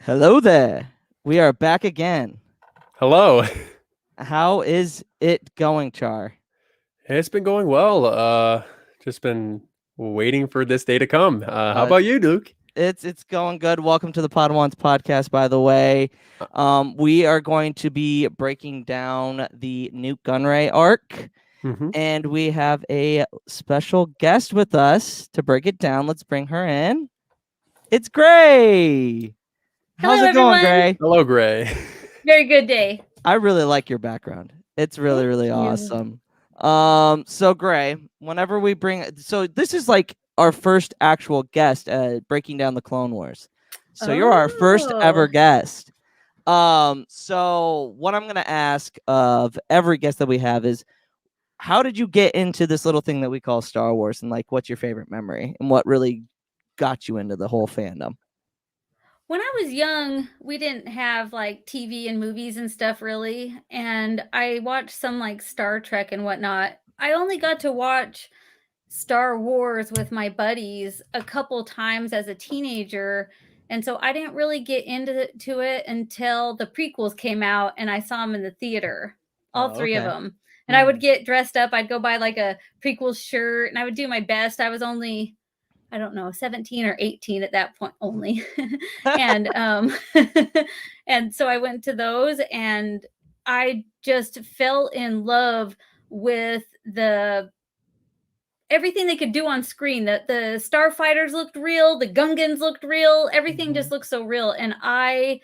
Hello there. We are back again. Hello. How is it going, Char? It's been going well. Just been waiting for this day to come. How Uh, about you, Luke? it's going good. Welcome to the Podwans Podcast, by the way. Uh, We are going to be breaking down the new Gunray Arc, hmm and we have a special guest with us to break it down. Let's bring her in. It's Gray. How's Hello, it going, everyone. Gray? Hello, Gray. Very good day. I really like your background. It's really, Thank really you. awesome. So Gray, whenever we bring so this is like our first actual guest breaking down the Clone Wars. So you're our first ever Oh. guest. So what I'm gonna ask of every guest that we have is how did you get into this little thing that we call Star Wars, and like what's your favorite memory and what really got you into the whole fandom? When I was young, we didn't have like TV and movies and stuff really. And I watched some like Star Trek and whatnot. I only got to watch Star Wars with my buddies a couple times as a teenager. And so I didn't really get into it until the prequels came out and I saw them in the theater, all Oh, three of okay. them. And I would get dressed up. I'd go buy like a prequel shirt and I would do my best. I was only, I don't know, 17 or 18 at that point only. and and so I went to those and I just fell in love with the everything they could do on screen. That the starfighters looked real, the Gungans looked real, everything just looked so real. And I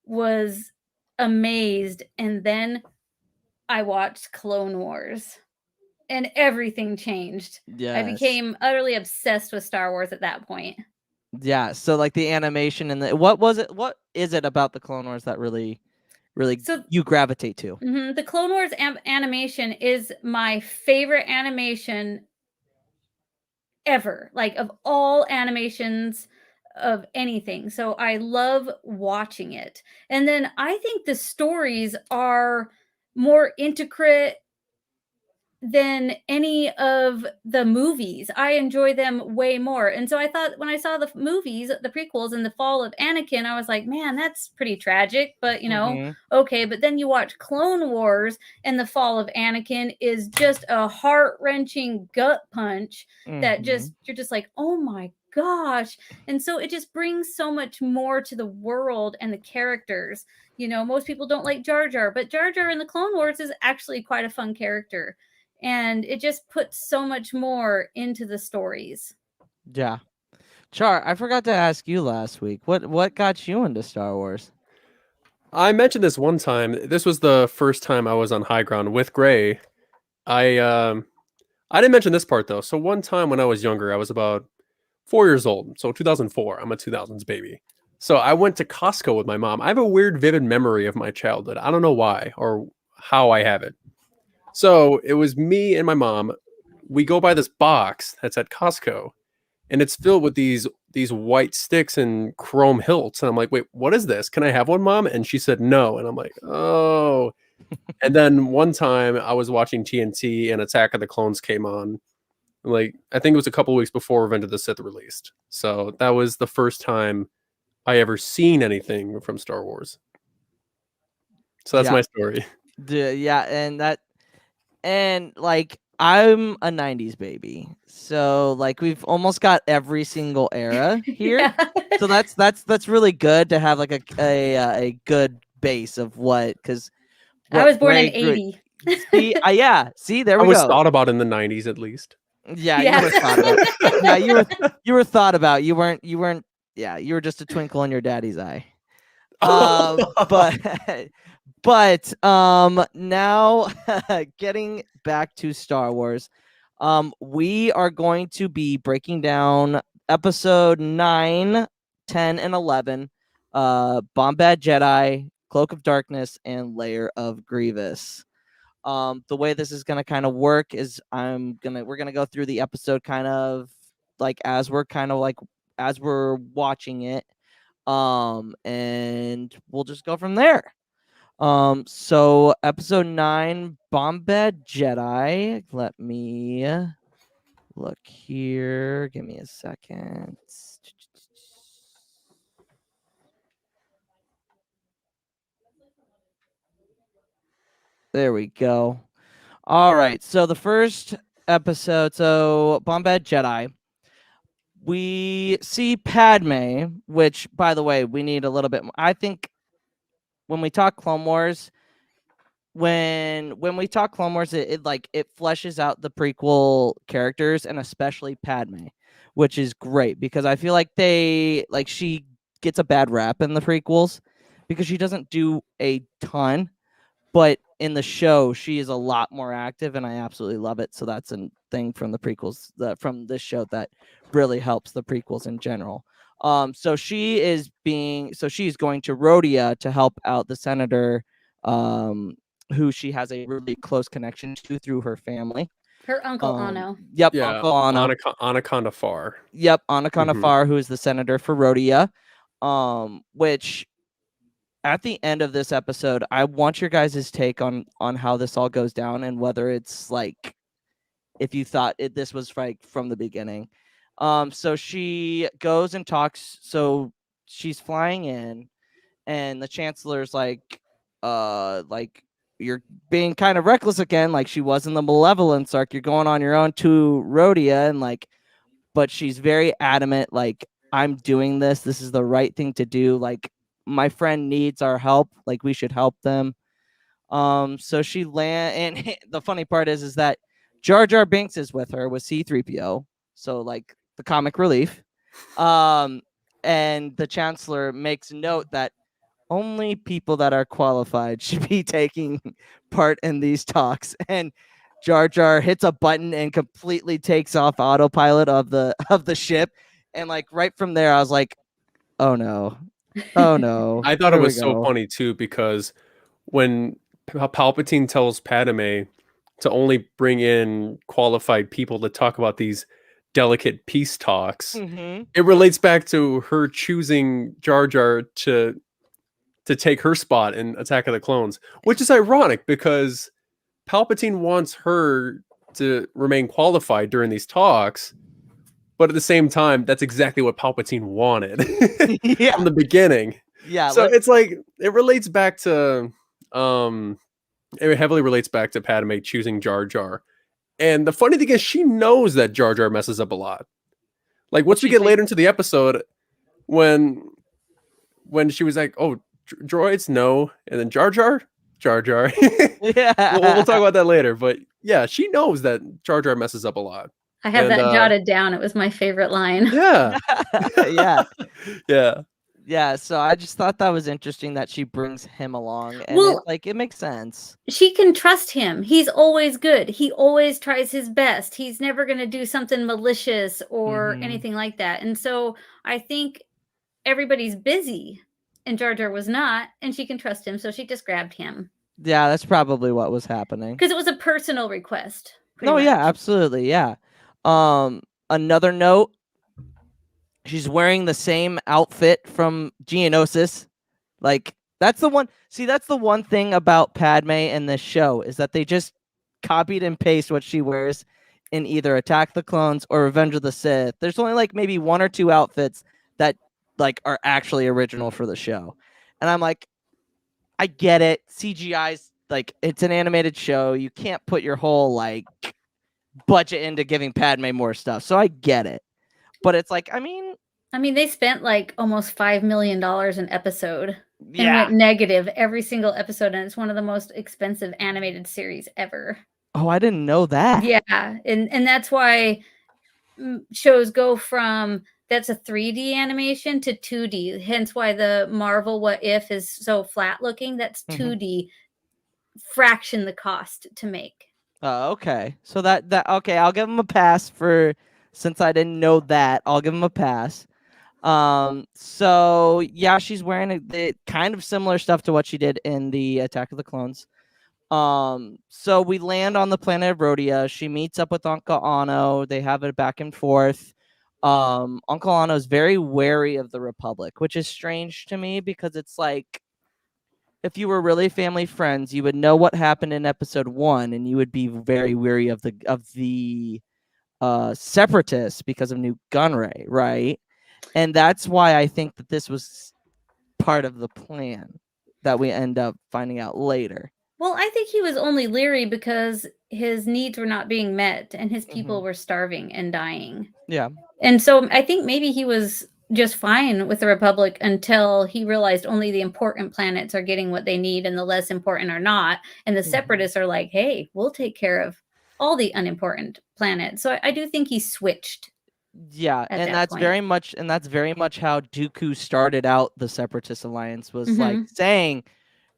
was amazed. And then I watched Clone Wars and everything changed. I Yes. became utterly obsessed with Star Wars at that point. Yeah, so like the animation and what is it about the Clone Wars that really So you gravitate to? the Clone Wars animation is my favorite animation ever, like of all animations of anything. So I love watching it. And then I think the stories are more intricate than any of the movies. I enjoy them way more. And so I thought when I saw the movies, the prequels and the fall of Anakin, I was like, man, that's pretty tragic, but okay. But then you watch Clone Wars and the fall of Anakin is just a heart-wrenching gut punch that you're just like, oh my gosh. And so it just brings so much more to the world and the characters. Most people don't like Jar Jar, but Jar Jar in the Clone Wars is actually quite a fun character. And it just puts so much more into the stories. Yeah. Char, I forgot to ask you last week. What got you into Star Wars? I mentioned this one time. This was the first time I was on high ground with Gray. I didn't mention this part though. So one time when I was younger, I was about 4 years old. So 2004. I'm a 2000s baby. So I went to Costco with my mom. I have a weird, vivid memory of my childhood. I don't know why or how I have it. So it was me and my mom. We go by this box that's at Costco, and it's filled with these white sticks and chrome hilts. And I'm like, wait, what is this? Can I have one, Mom? And she said no. And I'm like, oh. And then one time I was watching TNT and Attack of the Clones came on. Like I think it was a couple weeks before Revenge of the Sith released. So that was the first time I ever seen anything from Star Wars. So that's my story. Yeah, and like I'm a 90s baby. So like we've almost got every single era here. Yeah. So that's really good to have like a good base of cuz I was born in 80. See, there I we was go. thought about in the 90s at least. Yeah, Yeah. you were thought about. Yeah, you were thought about. You weren't yeah, you were just a twinkle in your daddy's eye. But now getting back to Star Wars, we are going to be breaking down episode 9, 10, and 11, Bombad Jedi, Cloak of Darkness, and Lair of Grievous. The way this is gonna kind of work is we're gonna go through the episode kind of like as we're watching it. And we'll just go from there. So episode 9, Bombad Jedi. Let me look here. Give me a second. There we go. All right. So the first episode, so Bombad Jedi, we see Padme, which, by the way, we need a little bit more. I think when we talk Clone Wars, when we talk Clone Wars, it fleshes out the prequel characters and especially Padme, which is great because I feel like she gets a bad rap in the prequels because she doesn't do a ton, but in the show she is a lot more active and I absolutely love it. So that's a thing from the prequels from this show that really helps the prequels in general. So she's going to Rhodia to help out the senator, who she has a really close connection to through her family. Her uncle Anno. Yep, Yeah, Uncle Anno. Anaconda Far. Yep, Anaconda Far, who is the senator for Rhodia. Which at the end of this episode, I want your guys' take on how this all goes down and whether it's like if you thought this was like from the beginning. So she goes and talks. So she's flying in, and the chancellor's like you're being kind of reckless again, like she was in the Malevolence arc. You're going on your own to Rhodia, and but she's very adamant, like, I'm doing this. This is the right thing to do. Like, my friend needs our help. Like, we should help them. So she and the funny part is that Jar Jar Binks is with her with C-3PO. So like the comic relief. And the Chancellor makes note that only people that are qualified should be taking part in these talks. And Jar Jar hits a button and completely takes off autopilot of the ship. And like right from there, I was like, oh no. Oh no. I thought it was so funny too, because when Palpatine tells Padme to only bring in qualified people to talk about these delicate peace talks, it relates back to her choosing Jar Jar to take her spot in Attack of the Clones, which is ironic because Palpatine wants her to remain qualified during these talks, but at the same time, that's exactly what Palpatine wanted from the beginning. Yeah. So it's like, it relates back to, it heavily relates back to Padme choosing Jar Jar. And the funny thing is, she knows that Jar Jar messes up a lot. Like, once we get later into the episode, when she was like, oh, droids, no. And then Jar Jar. Yeah. We'll talk about that later. But yeah, she knows that Jar Jar messes up a lot. I have that jotted down. It was my favorite line. Yeah. Yeah. Yeah. Yeah. So I just thought that was interesting that she brings him along. And it makes sense. She can trust him. He's always good. He always tries his best. He's never going to do something malicious or anything like that. And so I think everybody's busy and Jar Jar was not, and she can trust him. So she just grabbed him. Yeah, that's probably what was happening. Because it was a personal request. No, much. Yeah, absolutely. Yeah. Another note, she's wearing the same outfit from Geonosis. Like, that's the one thing about Padme in this show is that they just copied and paste what she wears in either Attack the Clones or Revenge of the Sith. There's only like maybe one or two outfits that like are actually original for the show. And I'm like, I get it. CGI's like, it's an animated show. You can't put your whole like budget into giving Padme more stuff. So I get it. But it's like, I mean, they spent like almost $5 million an episode. Yeah. And went negative every single episode. And it's one of the most expensive animated series ever. Oh, I didn't know that. Yeah. And that's why shows go from that's a 3D animation to 2D. Hence why the Marvel What If is so flat looking. That's 2D. Fraction the cost to make. Okay. So that okay, I'll give him a pass since I didn't know that. I'll give him a pass. So yeah, she's wearing the kind of similar stuff to what she did in the Attack of the Clones. So we land on the planet of Rhodia. She meets up with Uncle Anno. They have a back and forth. Uncle Anno is very wary of the Republic, which is strange to me because it's like, if you were really family friends, you would know what happened in episode 1, and you would be very weary of the separatists because of New Gunray, right? And that's why I think that this was part of the plan that we end up finding out later. Well, I think he was only leery because his needs were not being met and his people Mm-hmm. were starving and dying. Yeah. And so I think maybe he was just fine with the Republic until he realized only the important planets are getting what they need and the less important are not. And the Mhm. Separatists are like, hey, we'll take care of all the unimportant planets. So I do think he switched. Yeah, At and that that's point. very much how Dooku started out the Separatist Alliance, was like Mhm. saying,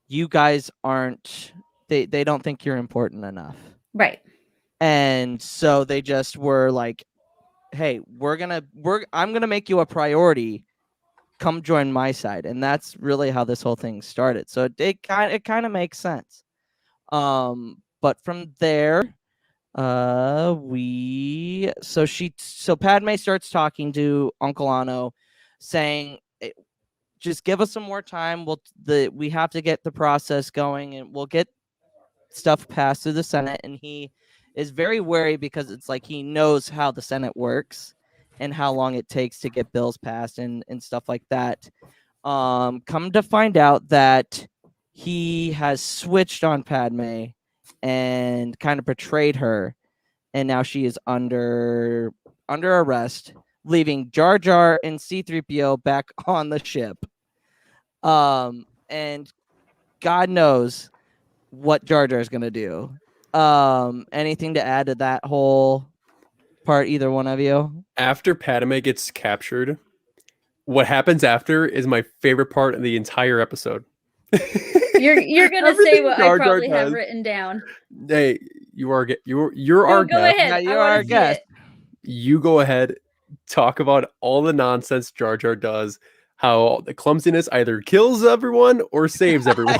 you guys aren't, they don't think you're important enough. Right. And so they just were like, hey, I'm gonna make you a priority. Come join my side. And that's really how this whole thing started. So it kind of makes sense. But from there, so Padme starts talking to Uncle Anno, saying, just give us some more time. We have to get the process going, and we'll get stuff passed through the Senate. And he is very wary because it's like he knows how the Senate works and how long it takes to get bills passed and stuff like that. Come to find out that he has switched on Padme and kind of betrayed her, and now she is under arrest, leaving Jar Jar and C-3PO back on the ship. And God knows what Jar Jar is gonna do. Anything to add to that whole part, either one of you? After Padme gets captured, what happens after is my favorite part of the entire episode. You're gonna say Everything what Jar I Jar probably have does. written down. Hey, you're No, our go guest. ahead. Yeah, I you want are to a see guest. it. You go ahead, talk about all the nonsense Jar Jar does, how the clumsiness either kills everyone or saves everyone.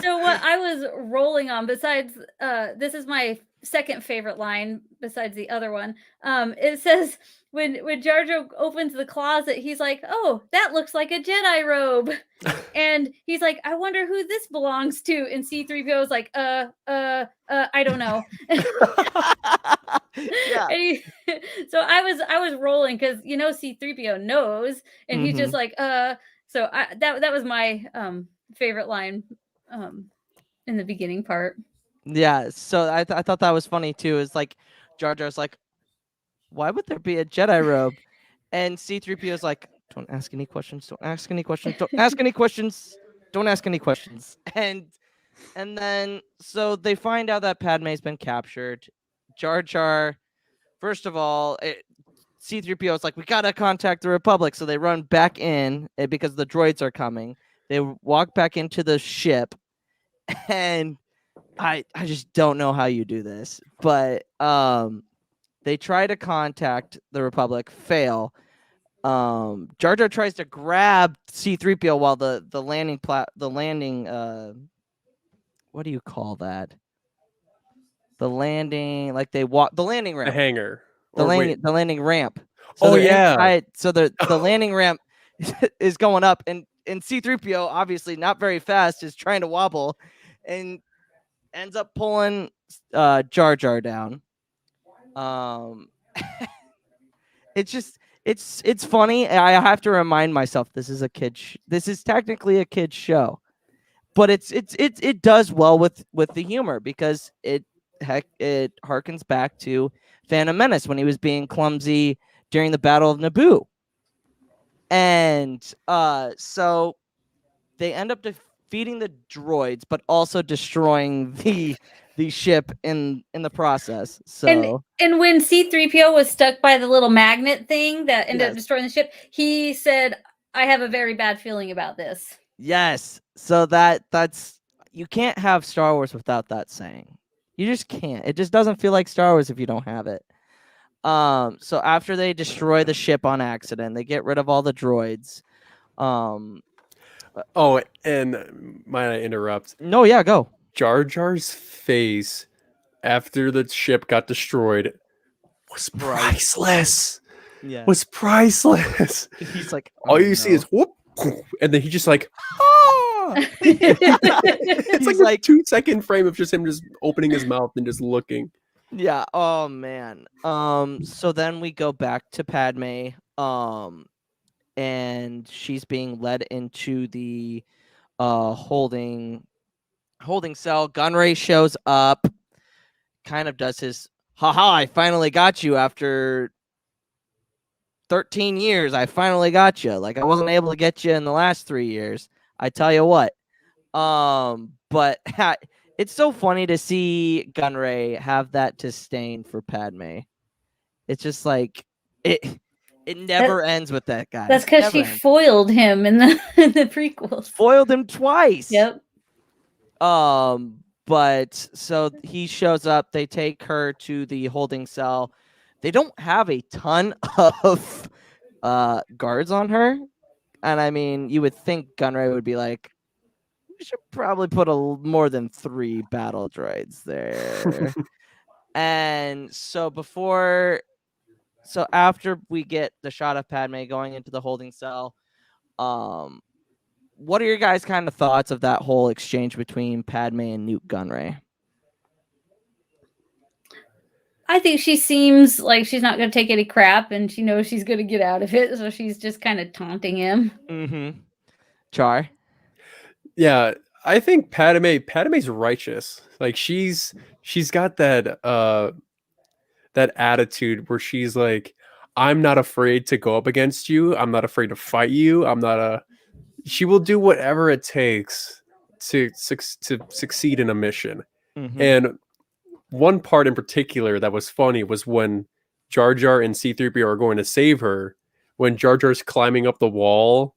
So what I was rolling on, besides this is my second favorite line besides the other one. It says when Jar Jar opens the closet, he's like, "Oh, that looks like a Jedi robe." And he's like, "I wonder who this belongs to." And C-3PO is like, I don't know." Yeah. And so I was rolling because C-3PO knows, and he's just like, So that was my favorite line in the beginning part. Yeah, so I thought that was funny too. Is like Jar Jar's like, why would there be a Jedi robe? And C-3PO is like, don't ask any questions. Don't ask any questions. Don't ask any questions. Don't ask any questions. And then so they find out that Padme's been captured. Jar Jar, first of all, C-3PO is like, we gotta contact the Republic. So they run back in because the droids are coming. They walk back into the ship, and I just don't know how you do this, but they try to contact the Republic, fail. Jar Jar tries to grab C-3PO while the landing what do you call that? The landing, like they walk the landing A ramp. hanger. The Or wait. landing ramp. So Oh, they're yeah. inside, so the landing ramp is going up, and C-3PO, obviously not very fast, is trying to wobble and ends up pulling Jar Jar down. It's funny. I have to remind myself this is a this is technically a kid's show, but it does well with the humor because it harkens back to Phantom Menace when he was being clumsy during the Battle of Naboo. And so they end up defeating the droids, but also destroying the ship in the process. So and when C-3PO was stuck by the little magnet thing that ended up Yes. destroying the ship, he said, "I have a very bad feeling about this." Yes. So that's you can't have Star Wars without that saying. You just can't. It just doesn't feel like Star Wars if you don't have it. So after they destroy the ship on accident, they get rid of all the droids. Oh, and might I interrupt? No, yeah, go. Jar Jar's face after the ship got destroyed was priceless. Yeah. Was priceless. He's like, all you see is whoop, and then he just like, it's like like a 2-second frame of just him just opening his mouth and just looking. Yeah. Oh man. So then we go back to Padme. And she's being led into the holding holding cell. Gunray shows up, kind of does his, haha, I finally got you after 13 years. I finally got you. Like, I wasn't able to get you in the last 3 years. I tell you what. But it's so funny to see Gunray have that disdain for Padme. It's just like it never ends with that guy. That's because she foiled him in the prequels. Foiled him twice. Yep. But so he shows up. They take her to the holding cell. They don't have a ton of guards on her, and I mean, you would think Gunray would be like, we should probably put more than 3 battle droids there. And so after we get the shot of Padme going into the holding cell, what are your guys' kind of thoughts of that whole exchange between Padme and Nute Gunray? I think she seems like she's not going to take any crap, and she knows she's going to get out of it, so she's just kind of taunting him. Mm-hmm. Char? Yeah, I think Padme's righteous. Like she's got that that attitude where she's like, I'm not afraid to go up against you. I'm not afraid to fight you. She will do whatever it takes to succeed in a mission. Mm-hmm. And one part in particular that was funny was when Jar Jar and C-3PO are going to save her, when Jar Jar's climbing up the wall,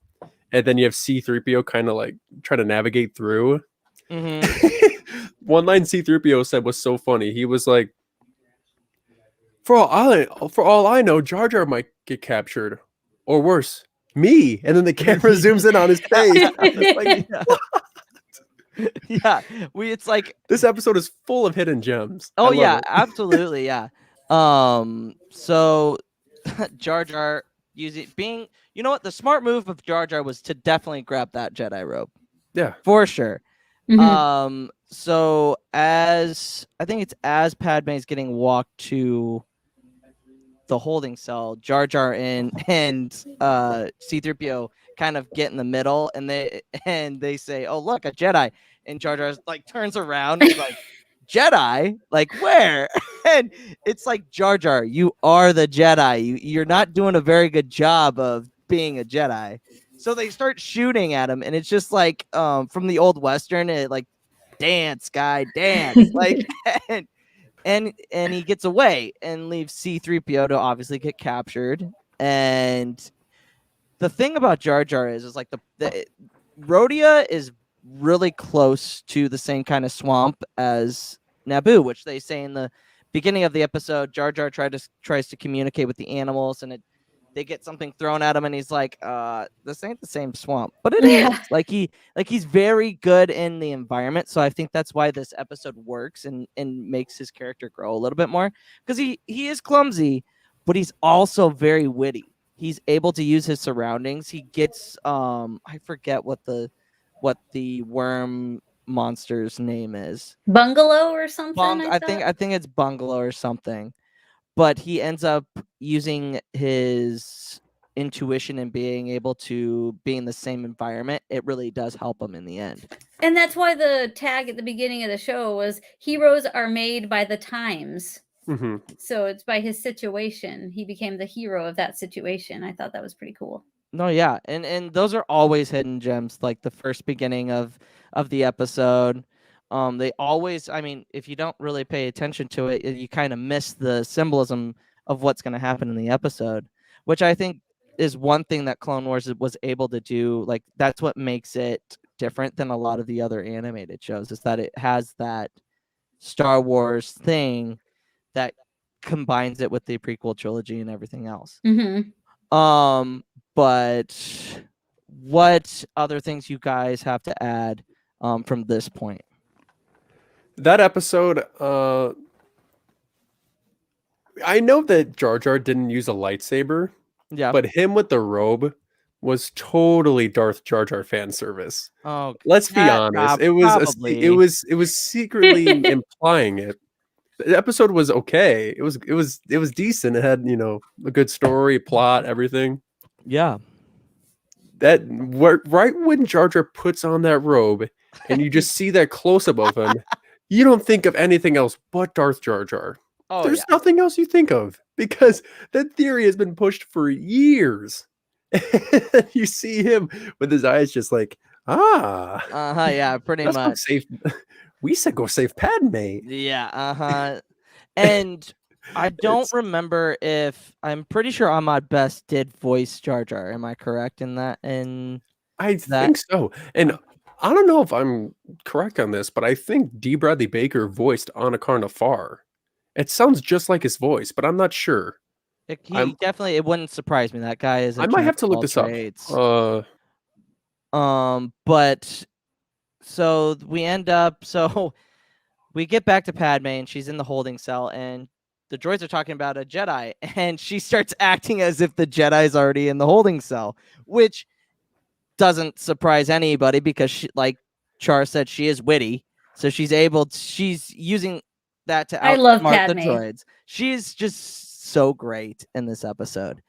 and then you have C-3PO kind of like try to navigate through. Mm-hmm. One line C-3PO said was so funny. He was like, For all I know, Jar Jar might get captured, or worse, me. And then the camera zooms in on his face. Like, yeah, it's like this episode is full of hidden gems. Oh yeah, absolutely, yeah. So Jar Jar being, you know what, the smart move of Jar Jar was to definitely grab that Jedi robe. Yeah, for sure. Mm-hmm. So as Padme's getting walked to the holding cell, Jar Jar and C-3PO kind of get in the middle, and they say, "Oh, look, a Jedi." And Jar Jar like turns around and is like, "Jedi? Like where?" And it's like, Jar Jar, you are the Jedi. You're not doing a very good job of being a Jedi. So they start shooting at him, and it's just like from the old Western, like, dance, guy, dance. Like, and he gets away and leaves C-3PO to obviously get captured. And the thing about Jar Jar is like the Rhodia is really close to the same kind of swamp as Naboo, which they say in the beginning of the episode. Jar Jar tries to communicate with the animals, and they get something thrown at him, and he's like, this ain't the same swamp. But it is. Like he's very good in the environment. So I think that's why this episode works and makes his character grow a little bit more. Because he is clumsy, but he's also very witty. He's able to use his surroundings. He gets I forget what the worm monster's name is. Bungalow or something? I think it's Bungalow or something. But he ends up using his intuition and being able to be in the same environment. It really does help him in the end. And that's why the tag at the beginning of the show was heroes are made by the times. Mm-hmm. So it's by his situation. He became the hero of that situation. I thought that was pretty cool. No, yeah. And those are always hidden gems, like the first beginning of the episode. They always, I mean, if you don't really pay attention to it, you kind of miss the symbolism of what's going to happen in the episode, which I think is one thing that Clone Wars was able to do. Like, that's what makes it different than a lot of the other animated shows, is that it has that Star Wars thing that combines it with the prequel trilogy and everything else. Mm-hmm. But what other things you guys have to add from this point? That episode, I know that Jar Jar didn't use a lightsaber, Yeah, but him with the robe was totally Darth Jar Jar fan service. oh, Let's be honest, it was secretly implying it. The episode was okay. It was decent. It had, a good story, plot, everything. yeah. Right when Jar Jar puts on that robe, and you just see that close up of him, you don't think of anything else but Darth Jar Jar. Oh, There's yeah. nothing else you think of because that theory has been pushed for years. And you see him with his eyes just like, Yeah, pretty let's go much. save. We said go save Padme. Yeah, and I don't remember if I'm pretty sure Ahmad Best did voice Jar Jar. Am I correct in that? I think so. And I don't know if I'm correct on this, but I think D. Bradley Baker voiced Anakarna Far. It sounds just like his voice, but I'm not sure. He definitely. It wouldn't surprise me. That guy is. I might have to look this up. But so we end up. So we get back to Padme, and she's in the holding cell, and the droids are talking about a Jedi, and she starts acting as if the Jedi's already in the holding cell, which doesn't surprise anybody because she, like Char said, she is witty, so she's using that to outsmart the droids. She's just so great in this episode,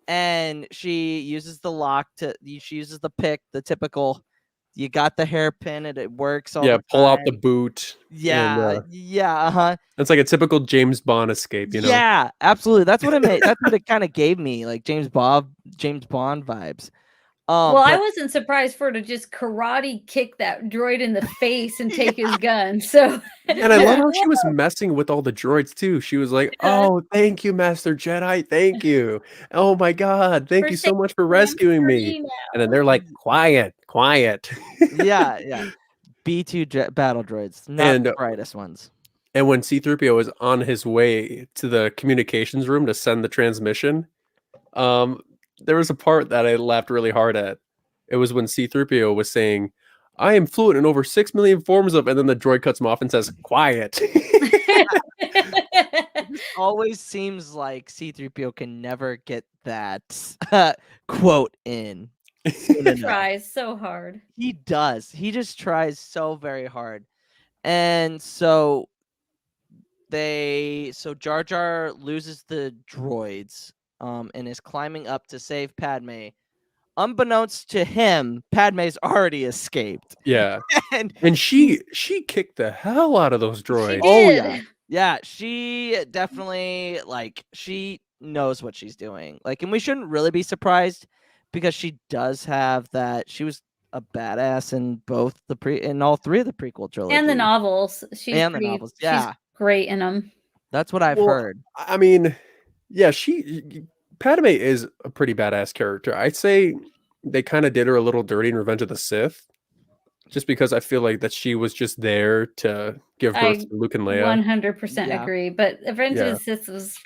and she uses the lock she uses the pick, the typical. You got the hairpin and it works all the time. Pull out the boot. Yeah, It's like a typical James Bond escape, you know? Yeah, absolutely. That's what it made. That's what it kind of gave me, like James Bond vibes. I wasn't surprised for her to just karate kick that droid in the face and take his gun. So, and I love how she was messing with all the droids too. She was like, "Oh, thank you, Master Jedi. Thank you. Oh my God, thank you so much for rescuing me." And then they're like, "Quiet, quiet." Yeah. B2 battle droids, not the brightest ones. And when C-3PO was on his way to the communications room to send the transmission, there was a part that I laughed really hard at. It was when C-3PO was saying, "I am fluent in over 6 million forms of," and then the droid cuts him off and says, "Quiet." It always seems like C-3PO can never get that quote in. He tries so hard. He does. He just tries so very hard. And so Jar Jar loses the droids and is climbing up to save Padme. Unbeknownst to him, Padme's already escaped. Yeah. and she kicked the hell out of those droids. Oh yeah. Yeah, she definitely she knows what she's doing. And we shouldn't really be surprised because she does have that. She was a badass in in all three of the prequel trilogy and the novels. The novels. Yeah, she's great in them. That's what I've heard. I mean, yeah, Padme is a pretty badass character. I'd say they kind of did her a little dirty in Revenge of the Sith, just because I feel like that she was just there to give birth to Luke and Leia. 100% agree. But Revenge of the Sith was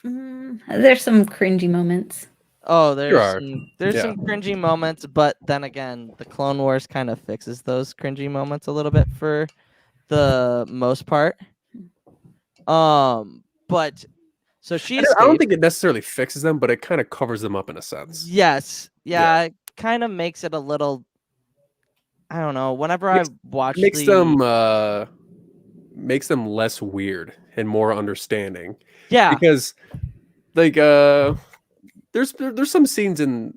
there's some cringy moments. Oh, there's some cringy moments, but then again, the Clone Wars kind of fixes those cringy moments a little bit for the most part. But so I don't think it necessarily fixes them, but it kind of covers them up in a sense. Yes, yeah. It kind of makes it a little. I don't know. Whenever I watch, makes them less weird and more understanding. Yeah, because there's some scenes in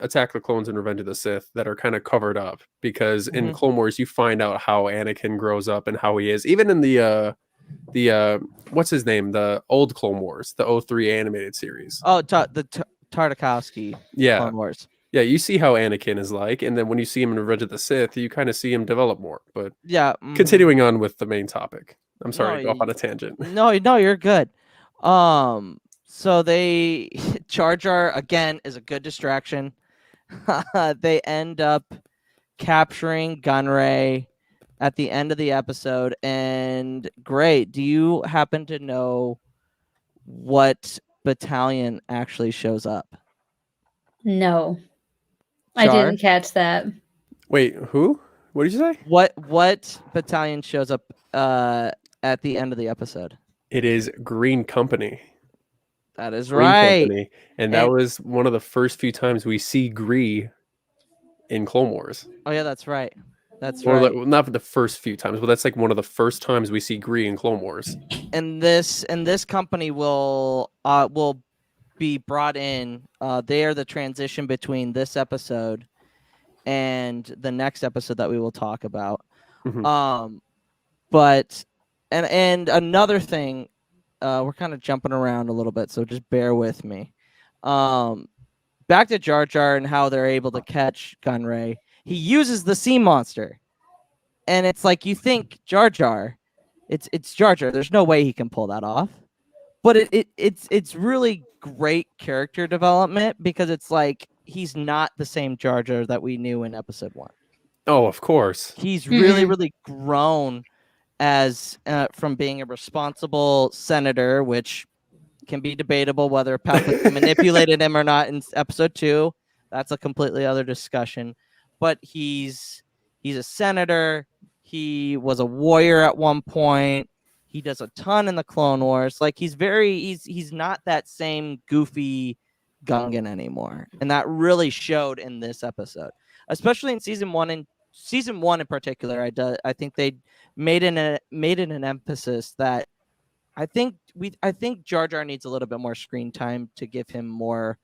Attack of the Clones and Revenge of the Sith that are kind of covered up because in Clone Wars you find out how Anakin grows up and how he is. Even in the what's his name? The old Clone Wars, the 03 animated series. Oh, the Tartakovsky Clone Wars. Yeah, you see how Anakin is like, and then when you see him in Revenge of the Sith, you kind of see him develop more. But continuing on with the main topic. I'm sorry, go off on a tangent. No, you're good. So Jar Jar again is a good distraction. They end up capturing Gunray at the end of the episode, and great. Do you happen to know what battalion actually shows up? No, Char? I didn't catch that. Wait, who? What did you say? What battalion shows up at the end of the episode? It is Green Company. That is right. Company. And that was one of the first few times we see Gree in Clone Wars. Oh yeah, that's right. That's right. Not for the first few times, but that's like one of the first times we see Gree in Clone Wars. And this company will be brought in. They are the transition between this episode and the next episode that we will talk about. Mhm. But and another thing, we're kind of jumping around a little bit, so just bear with me. Back to Jar Jar and how they're able to catch Gunray. He uses the sea monster, and it's like you think Jar Jar, it's Jar Jar. There's no way he can pull that off. But it's really great character development because it's like he's not the same Jar Jar that we knew in episode 1. Oh, of course. He's really grown as from being a responsible senator, which can be debatable whether Palpatine manipulated him or not in episode 2. That's a completely other discussion. But he's a senator. He was a warrior at one point. He does a ton in the Clone Wars. Like he's not that same goofy Gungan anymore, and that really showed in this episode, especially in season 1 and season 1 in particular. I think they made it an emphasis that I think Jar Jar needs a little bit more screen time to give him more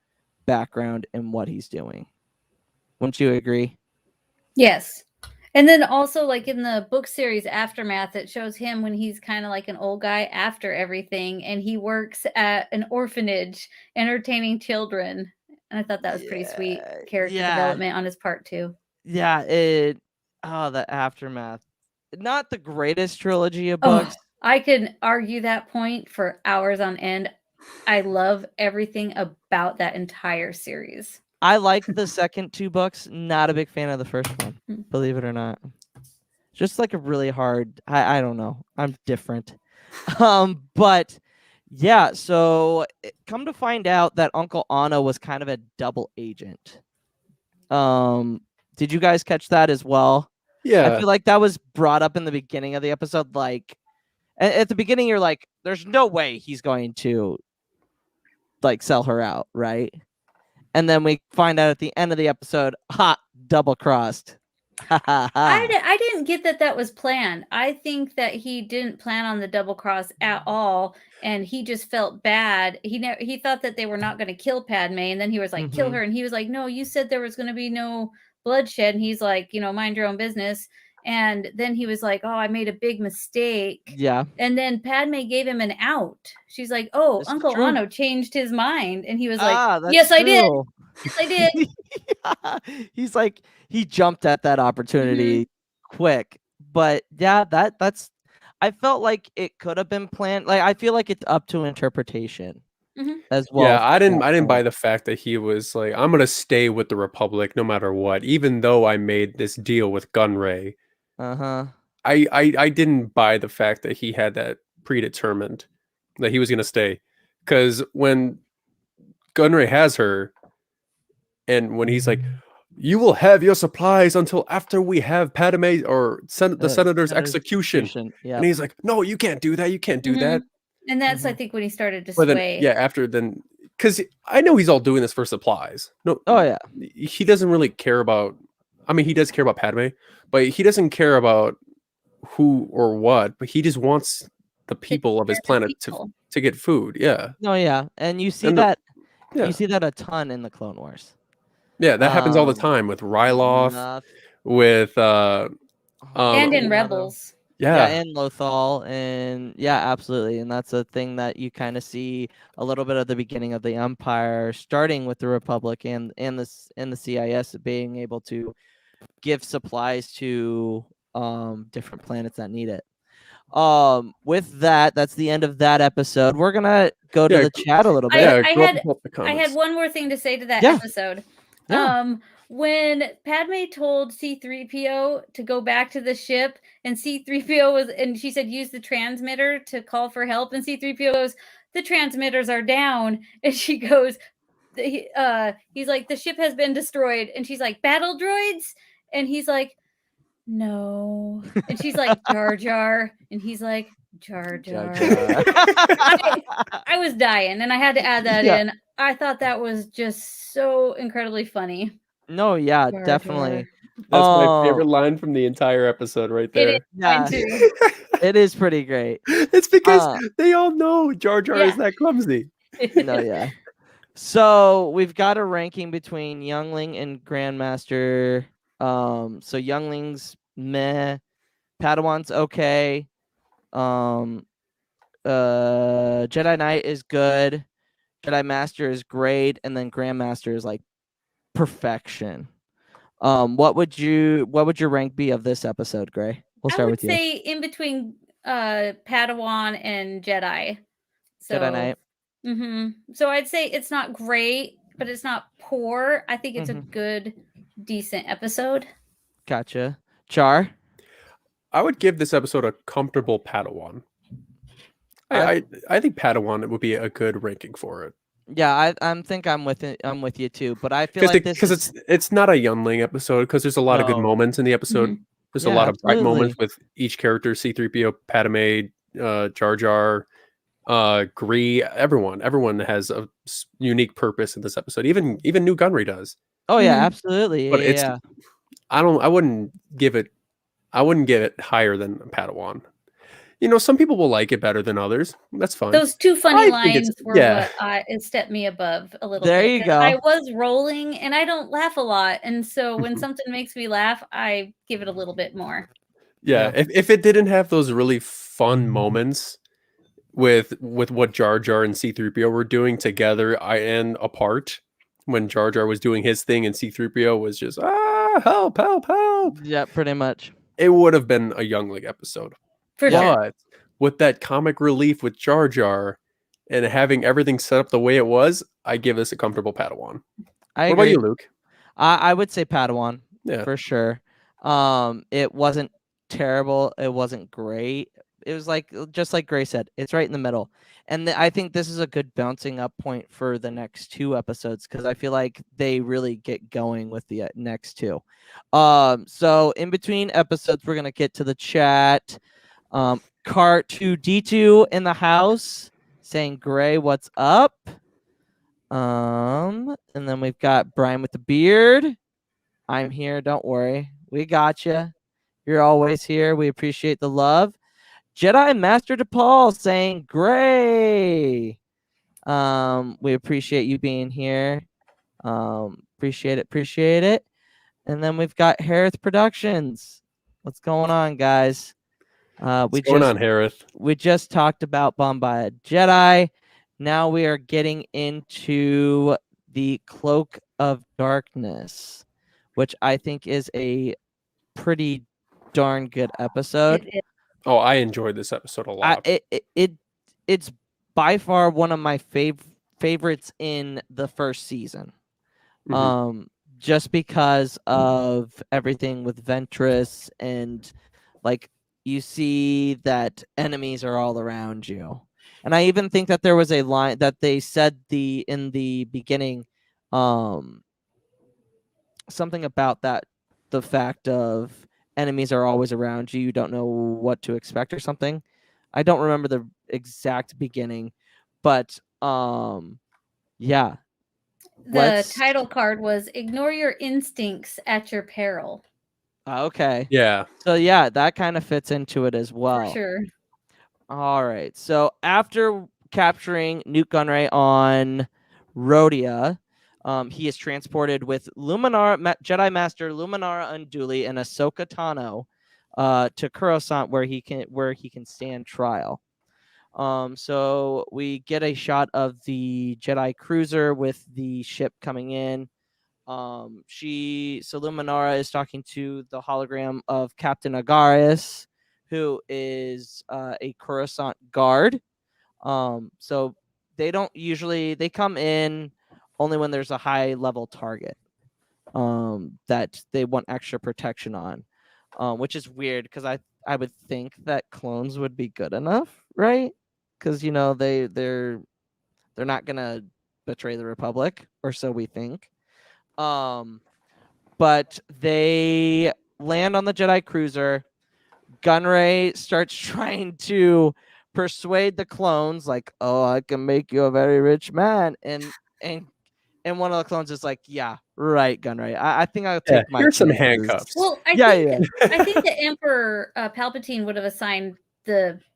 background in what he's doing. Wouldn't you agree? Yes. And then also, like in the book series Aftermath, it shows him when he's kind of like an old guy after everything, and he works at an orphanage entertaining children. And I thought that was pretty sweet character development on his part too. Yeah, the Aftermath. Not the greatest trilogy of books. I could argue that point for hours on end. I love everything about that entire series. I liked the second 2 books. Not a big fan of the first one, believe it or not. Just like a really hard. I don't know. I'm different. But yeah. So come to find out that Uncle Anna was kind of a double agent. Did you guys catch that as well? Yeah. I feel like that was brought up in the beginning of the episode. Like at the beginning, you're like, "There's no way he's going to like sell her out, right?" And then we find out at the end of the episode, double crossed. I didn't get that was planned. I think that he didn't plan on the double cross at all, and he just felt bad. He thought that they were not going to kill Padme, and then he was like, kill her, and he was like, no, you said there was going to be no bloodshed, and he's like, mind your own business. And then he was like, oh, I made a big mistake. Yeah. And then Padme gave him an out. She's like, oh, This is Uncle true. Anno changed his mind. And he was like, that's yes, I did. true. Yes, I did. Yeah. He's like, he jumped at that opportunity quick. But yeah, that's I felt like it could have been planned. Like I feel like it's up to interpretation as well. Yeah, I didn't buy the fact that he was like, I'm gonna stay with the Republic no matter what, even though I made this deal with Gunray. I didn't buy the fact that he had that predetermined that he was gonna stay, because when Gunray has her, and when he's like, you will have your supplies until after we have Padme or the senator's execution. Yep. And he's like, no, you can't do that. You can't do that. And that's, I think, when he started to But sway. then, because I know he's all doing this for supplies. No, he doesn't really care about. I mean, he does care about Padme, but he doesn't care about who or what. But he just wants the people of his planet to get food. Yeah. No, yeah, and you see that. You see that a ton in the Clone Wars. Yeah, that happens all the time with Ryloth, with and in Rebels. Yeah, and Lothal, and absolutely, and that's a thing that you kind of see a little bit at the beginning of the Empire, starting with the Republic and the CIS being able to give supplies to different planets that need it. With that's the end of that episode. We're gonna go to the chat a little bit. I had one more thing to say to that episode. When Padme told C-3PO to go back to the ship, and C-3PO and she said use the transmitter to call for help, and C-3PO goes, the transmitters are down, and she goes, he's like, the ship has been destroyed, and she's like, battle droids, and he's like, no, and she's like, Jar Jar, and he's like, Jar Jar. I was dying, and I had to add that in. I thought that was just so incredibly funny. No, yeah, Jar definitely. That's my favorite line from the entire episode right there. It is pretty great. It's because they all know Jar Jar is that clumsy. No, yeah. So we've got a ranking between Youngling and Grandmaster. So Younglings, meh. Padawan's okay. Jedi Knight is good. Jedi Master is great, and then Grandmaster is like perfection. What would your rank be of this episode, Gray? We'll I start would with you. say in between Padawan and Jedi. So, Jedi Knight. So I'd say it's not great, but it's not poor. I think it's a Mhm. good, decent episode. Gotcha. Char. I would give this episode a comfortable Padawan. I think Padawan would be a good ranking for it. Yeah, I think I'm with it. I'm with you too. But I feel like this because it's not a youngling episode because there's a lot of good No. moments in the episode. There's a Yeah, lot of bright moments absolutely. with each character: C-3PO, Padme, Jar Jar, Gree. Everyone has a unique purpose in this episode. Even new Gunray does. Oh yeah, Mhm. absolutely. But Yeah. I wouldn't give it higher than Padawan. You know, some people will like it better than others. That's fine. Those two I funny think it's- lines were yeah. what it stepped me above a little There bit. you 'cause go. I was rolling, and I don't laugh a lot, and so when Mhm. something makes me laugh, I give it a little bit more. Yeah, if it didn't have those really fun moments with what Jar Jar and C-3PO were doing together and apart, when Jar Jar was doing his thing and C-3PO was just help, Yeah, pretty much. it would have been a youngling episode. For sure. But with that comic relief with Jar Jar and having everything set up the way it was, I give this a comfortable Padawan. I What agree. about you, Luke? I would say Padawan Yeah. for sure. It wasn't terrible. It wasn't great. It was like just like Gray said, it's right in the middle. And I think this is a good bouncing up point for the next two episodes because I feel like they really get going with the next two. So in between episodes, we're gonna get to the chat. Cart2D2 in the house saying, Gray, what's up? And then we've got Brian with the beard. I'm here. Don't worry. We got you. You're always here. We appreciate the love. Jedi Master DePaul saying, Gray. We appreciate you being here. Appreciate it. And then we've got Harris Productions. What's going on, guys? What's going on, Harith? We just talked about Bombay Jedi. Now we are getting into the Cloak of Darkness, which I think is a pretty darn good episode. It is. Oh, I enjoyed this episode a lot. It's by far one of my favorites in the first season. Just because of everything with Ventress and like you see that enemies are all around you. And I even think that there was a line that they said in the beginning, something about that, the fact of enemies are always around you. You don't know what to expect or something. I don't remember the exact beginning, but yeah. The title card was "Ignore Your Instincts at Your Peril." Okay. Yeah. So yeah, that kind of fits into it as well. For sure. All right. So after capturing Nute Gunray on Rhodia, he is transported with Jedi Master Luminara Unduli and Ahsoka Tano to Coruscant, where he can stand trial. So we get a shot of the Jedi cruiser with the ship coming in. Luminara is talking to the hologram of Captain Agaris, who is a Coruscant guard. So they come in only when there's a high level target that they want extra protection on, which is weird because I would think that clones would be good enough, right? Because they're not gonna betray the Republic, or so we think. But they land on the Jedi cruiser. Gunray starts trying to persuade the clones, like, "Oh, I can make you a very rich man," and one of the clones is like, "Yeah, right, Gunray. I think I'll take my here's some chances." handcuffs. Well, I think the Emperor Palpatine would have assigned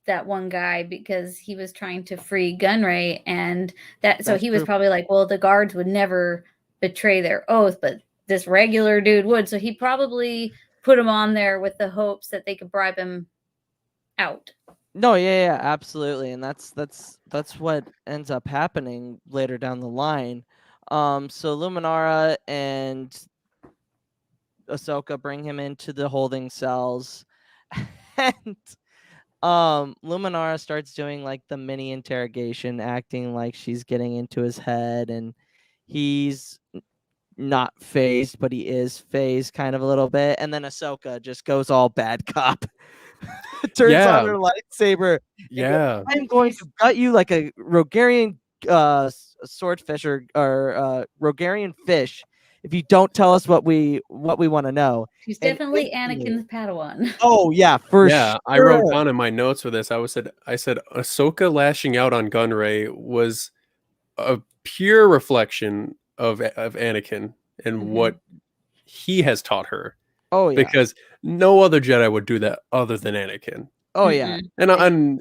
that one guy because he was trying to free Gunray, and so he was probably like, well, the guards would never betray their oath, but this regular dude would. So he probably put him on there with the hopes that they could bribe him out. No, yeah, absolutely, and that's what ends up happening later down the line. So Luminara and Ahsoka bring him into the holding cells, and Luminara starts doing like the mini interrogation, acting like she's getting into his head, and he's not phased, but he is phased kind of a little bit. And then Ahsoka just goes all bad cop, turns on her lightsaber. Yeah, I'm going to gut you like a Rogarian swordfish or Rogarian fish if you don't tell us what we want to know. She's definitely Anakin's Padawan. Oh yeah, for sure. I wrote down in my notes for this. I said Ahsoka lashing out on Gunray was a pure reflection of Anakin and what he has taught her. Oh yeah, because no other Jedi would do that other than Anakin. Oh yeah, and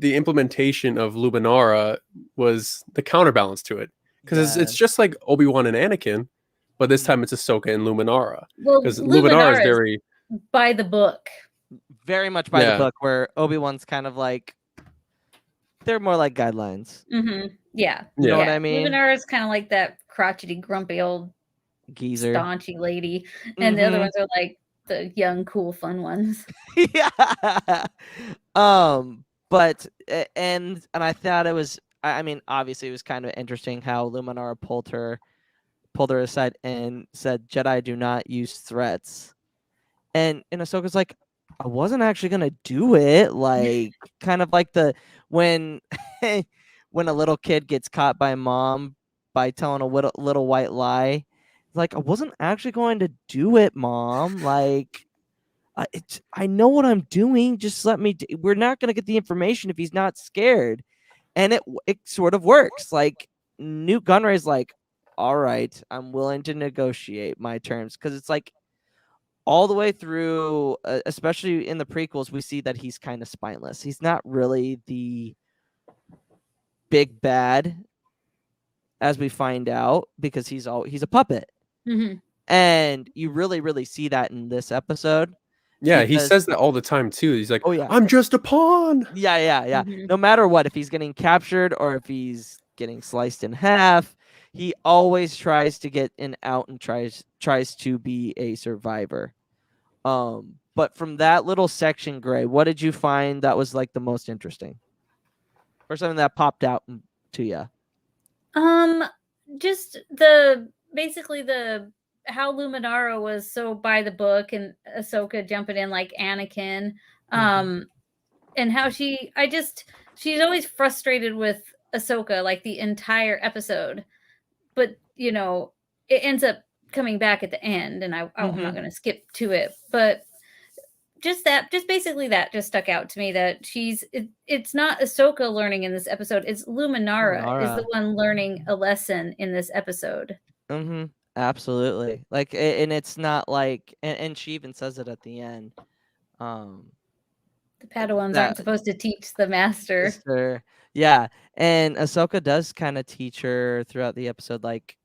the implementation of Luminara was the counterbalance to it, because it's just like Obi-Wan and Anakin, but this time it's Ahsoka and Luminara. Well, because Luminara is very by the book, very much by the book, where Obi-Wan's kind of like, they're more like guidelines. Yeah, you know what I mean. Luminara is kind of like that crotchety, grumpy old geezer, staunchy lady, and the other ones are like the young, cool, fun ones. Yeah. But and I thought it was, I mean, obviously it was kind of interesting how Luminara pulled her aside and said, "Jedi do not use threats." And Ahsoka's like, "I wasn't actually gonna do it." Like, kind of like when when a little kid gets caught by mom by telling a little white lie. Like, I wasn't actually going to do it, Mom. Like, I know what I'm doing. Just let me. We're not going to get the information if he's not scared. And it sort of works. Like, Nute Gunray's like, all right, I'm willing to negotiate my terms. Because it's like all the way through, especially in the prequels, we see that he's kind of spineless. He's not really the big bad, as we find out, because he's a puppet. And you really see that in this episode. Yeah, he says that all the time too. He's like, "Oh yeah, I'm just a pawn." Yeah. No matter what, if he's getting captured or if he's getting sliced in half, he always tries to get an out and tries to be a survivor. But from that little section, Gray, what did you find that was like the most interesting, or something that popped out to you? Just basically how Luminara was so by the book, and Ahsoka jumping in like Anakin, and how she's always frustrated with Ahsoka like the entire episode, but it ends up coming back at the end, and I'm not going to skip to it, but just basically that just stuck out to me, that it's not Ahsoka learning in this episode, it's Luminara is the one learning a lesson in this episode. Absolutely. Like, and it's not like, and she even says it at the end. The Padawans aren't supposed to teach the master. Yeah, and Ahsoka does kind of teach her throughout the episode, like,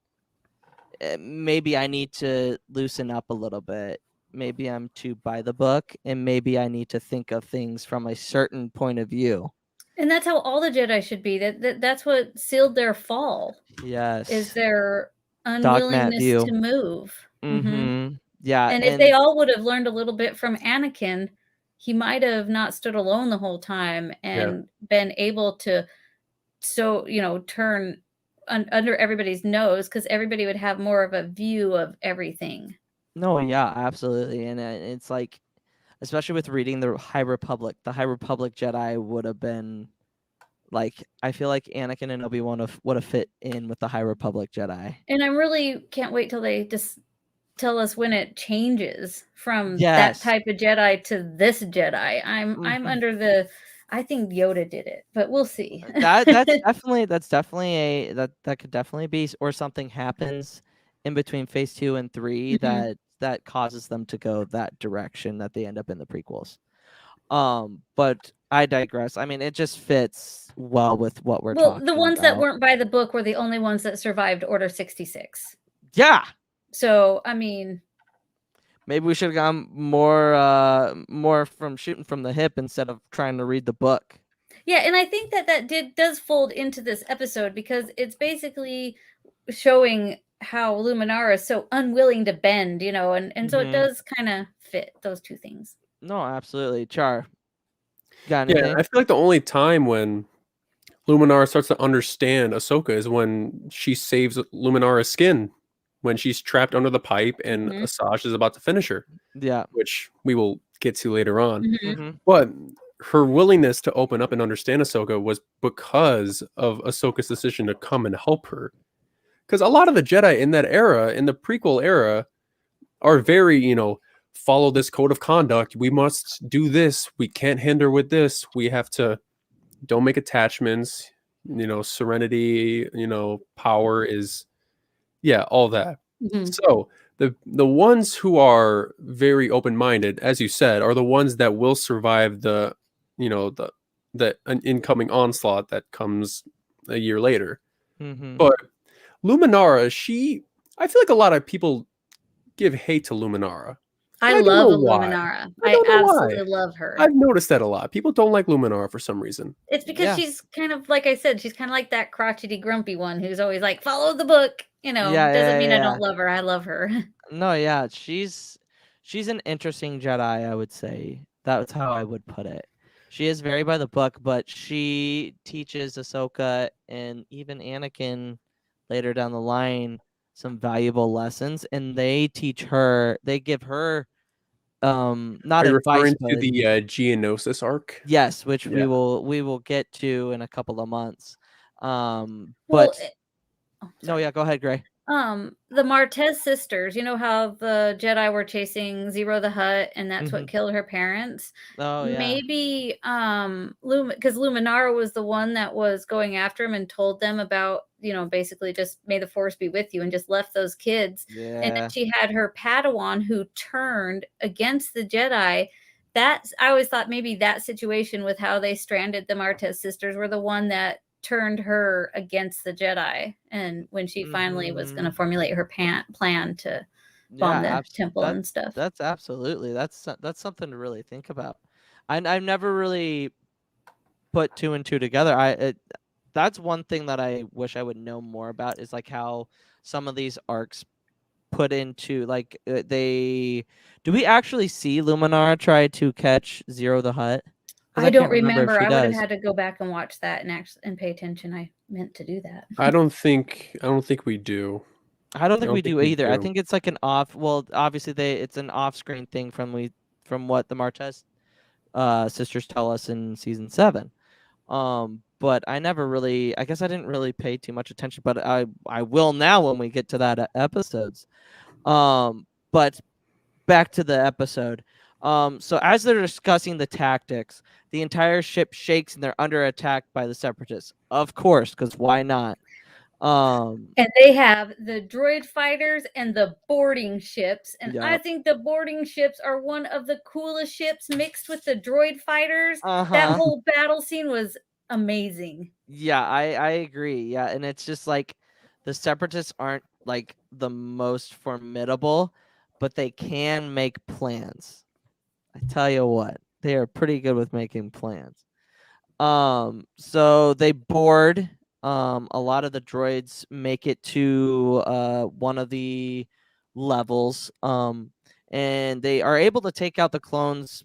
maybe I need to loosen up a little bit. Maybe I'm too by the book, and maybe I need to think of things from a certain point of view. And that's how all the Jedi should be. That's what sealed their fall. Yes. Is their unwillingness to move. Yeah. And if they all would have learned a little bit from Anakin, he might have not stood alone the whole time and been able to turn under everybody's nose, because everybody would have more of a view of everything. No, yeah, absolutely. And it's like, especially with reading the High Republic Jedi would have been like, I feel like Anakin and Obi-Wan would have fit in with the High Republic Jedi. And I really can't wait till they just tell us when it changes from that type of Jedi to this Jedi. I'm under I think Yoda did it, but we'll see. That's definitely that could definitely be, or something happens in between phase 2 and 3 that causes them to go that direction, that they end up in the prequels. But I digress. I mean, it just fits well with what we're talking about. Well, the ones that weren't by the book were the only ones that survived Order 66. Yeah. So, I mean, Maybe we should have gone more from shooting from the hip instead of trying to read the book. Yeah, and I think that does fold into this episode because it's basically showing how Luminara is so unwilling to bend, and so it does kind of fit those two things. No, absolutely. Char, got Yeah, anything? I feel like the only time when Luminara starts to understand Ahsoka is when she saves Luminara's skin, when she's trapped under the pipe and Asajj is about to finish her. Yeah. Which we will get to later on. Mhm. But her willingness to open up and understand Ahsoka was because of Ahsoka's decision to come and help her. Because a lot of the Jedi in that era, in the prequel era, are very, follow this code of conduct. We must do this. We can't hinder with this. We have to, don't make attachments. Serenity, power is, all that. So the ones who are very open-minded, as you said, are the ones that will survive the an incoming onslaught that comes a year later. But Luminara, I feel like a lot of people give hate to Luminara. I love Luminara. I absolutely love her. I've noticed that a lot. People don't like Luminara for some reason. It's because she's kind of, like I said, she's kind of like that crotchety, grumpy one who's always like, follow the book. Doesn't mean I don't love her. I love her. No, yeah, she's an interesting Jedi, I would say. That's how I would put it. She is very by the book, but she teaches Ahsoka and even Anakin later down the line some valuable lessons, and they give her not Are you advice, referring but to the Geonosis arc? yes, which we will get to in a couple of months. Well, no, yeah, go ahead, Gray. The Martez sisters, you know how the Jedi were chasing Zero the Hutt and that's what killed her parents? Oh, yeah. Maybe because Luminara was the one that was going after him and told them about, basically just may the force be with you and just left those kids. Yeah. And then she had her Padawan who turned against the Jedi. I always thought maybe that situation with how they stranded the Martez sisters were the one that turned her against the Jedi, and when she finally was going to formulate her plan to bomb the temple and stuff. That's absolutely that's something to really think about. I've never really put two and two together. That's one thing that I wish I would know more about is like how some of these arcs put into like do we actually see Luminara try to catch Zero the Hutt? I don't remember. I would have had to go back and watch that and pay attention. I meant to do that. I don't think we do. I don't think we do either. I think it's like an off. Well, obviously it's an off-screen thing from what the Martez sisters tell us in season 7. But I never really. I guess I didn't really pay too much attention. But I will now when we get to that episodes. But back to the episode. So as they're discussing the tactics, the entire ship shakes and they're under attack by the Separatists. Of course, because why not? And they have the droid fighters and the boarding ships. And I think the boarding ships are one of the coolest ships mixed with the droid fighters. That whole battle scene was amazing. Yeah, I agree. Yeah, and it's just like the Separatists aren't like the most formidable, but they can make plans. I tell you what, they are pretty good with making plans. So they board. A lot of the droids make it to one of the levels. And they are able to take out the clones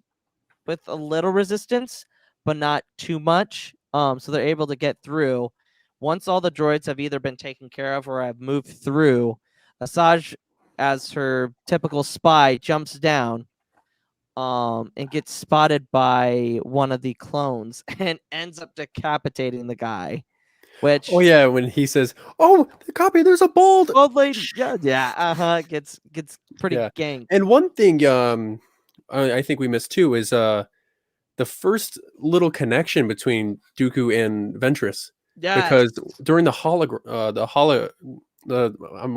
with a little resistance, but not too much. So they're able to get through. Once all the droids have either been taken care of or have moved through, Asajj, as her typical spy, jumps down. And gets spotted by one of the clones and ends up decapitating the guy. Which when he says, "Oh, the copy, there's a bald lady," gets pretty ganked. And one thing I think we missed too is the first little connection between Dooku and Ventress. Yeah, because during why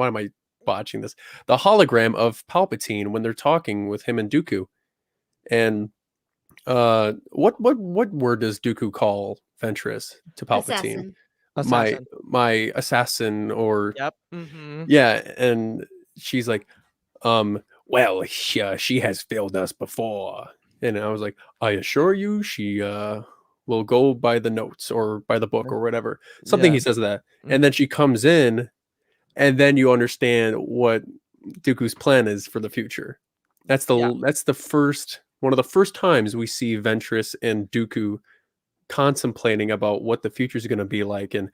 am I botching this? The hologram of Palpatine when they're talking with him and Dooku. And what word does Dooku call Ventress to Palpatine? Assassin. My assassin, or yep. Yeah, and she's like, well, she has failed us before. And I was like, I assure you, she will go by the notes or by the book or whatever. Something he says that. And then she comes in, and then you understand what Dooku's plan is for the future. That's the first one of the first times we see Ventress and Dooku contemplating about what the future is going to be like, and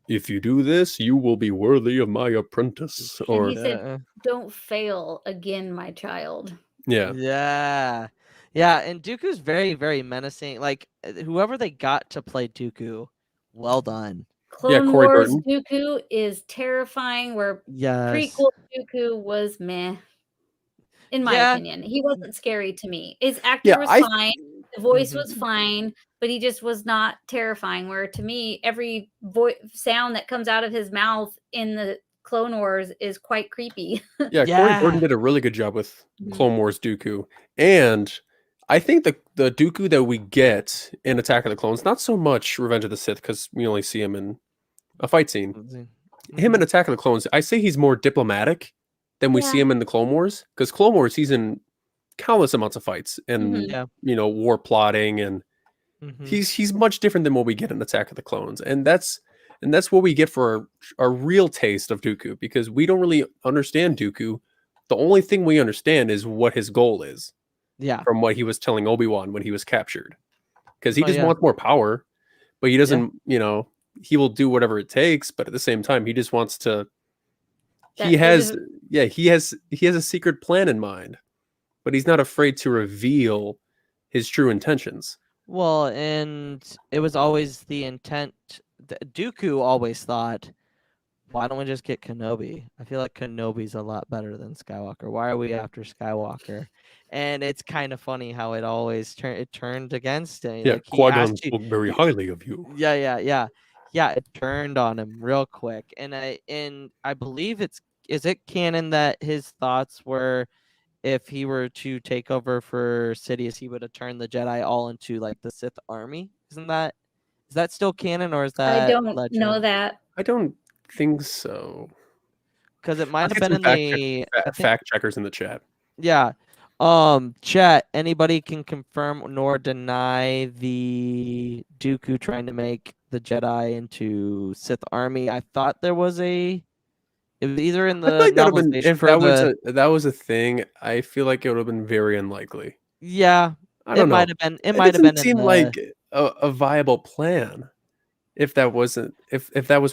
if you do this, you will be worthy of my apprentice. And he said, "Don't fail again, my child." Yeah, and Dooku's very, very menacing. Like whoever they got to play Dooku, well done. Clone Wars Dooku is terrifying, where prequel Dooku was meh. In my opinion, he wasn't scary to me. His actor was fine, the voice was fine, but he just was not terrifying. Where to me, every sound that comes out of his mouth in the Clone Wars is quite creepy. Corey Burton did a really good job with Clone Wars Dooku, and I think the Dooku that we get in Attack of the Clones, not so much Revenge of the Sith, because we only see him in a fight scene. Him in Attack of the Clones, I say he's more diplomatic than we see him in the Clone Wars, because Clone Wars he's in countless amounts of fights and war plotting, and he's much different than what we get in Attack of the Clones, and that's what we get for our real taste of Dooku, because we don't really understand Dooku. The only thing we understand is what his goal is. From what he was telling Obi-Wan when he was captured, because he just wants more power, but he doesn't. He will do whatever it takes, but at the same time, he just wants to. He has a secret plan in mind, but he's not afraid to reveal his true intentions. Well, and it was always the intent. Dooku always thought, why don't we just get Kenobi? I feel like Kenobi's a lot better than Skywalker. Why are we after Skywalker? And it's kind of funny how it always turned against him. Yeah, Qui-Gon spoke very highly of you. Yeah, it turned on him real quick. And I believe is it canon that his thoughts were, if he were to take over for Sidious, he would have turned the Jedi all into like the Sith army? Is that still canon, or is that I don't legend? know that. I don't think so, because it might have been in the fact checkers in the chat. Chat, anybody can confirm nor deny the Dooku trying to make the Jedi into Sith army. I thought there was it was either in the if that was a thing, I feel like it would have been very unlikely. Yeah, I don't know. It might have been. Seem like a viable plan. If that was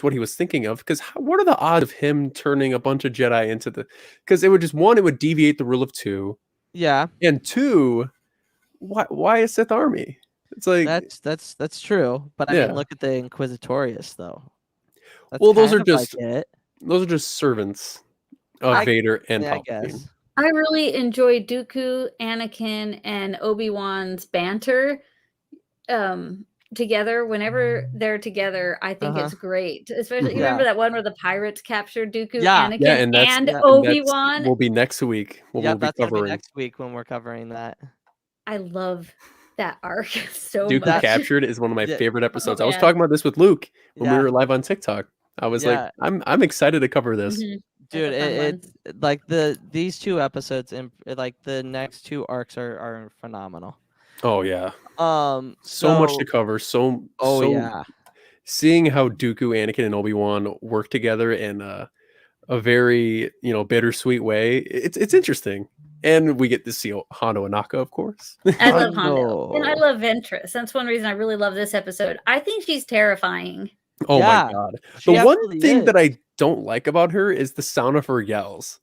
what he was thinking of, because what are the odds of him turning a bunch of Jedi into the? Because it would just, one, it would deviate the rule of two. Yeah, and two, why a Sith army? It's like that's true, but I mean, look at the Inquisitorius though. Those are just servants of Vader and Palpatine. I really enjoy Dooku, Anakin, and Obi-Wan's banter. Together, whenever they're together, I think it's great. Especially, you remember that one where the pirates captured Dooku, Anakin, and Obi-Wan? Will be next week. We'll be covering next week when we're covering that. I love that arc so Dooku much. Captured is one of my favorite episodes. I was talking about this with Luke when we were live on TikTok. I was like, I'm excited to cover this. Dude, it's like these two episodes and like the next two arcs are phenomenal. Oh yeah. So much to cover. Seeing how Dooku, Anakin, and Obi-Wan work together in a very bittersweet way. It's interesting, and we get to see Hondo Anaka, of course. I love Hondo, and I love Ventress. That's one reason I really love this episode. I think she's terrifying. Oh my god! The one thing that I don't like about her is the sound of her yells.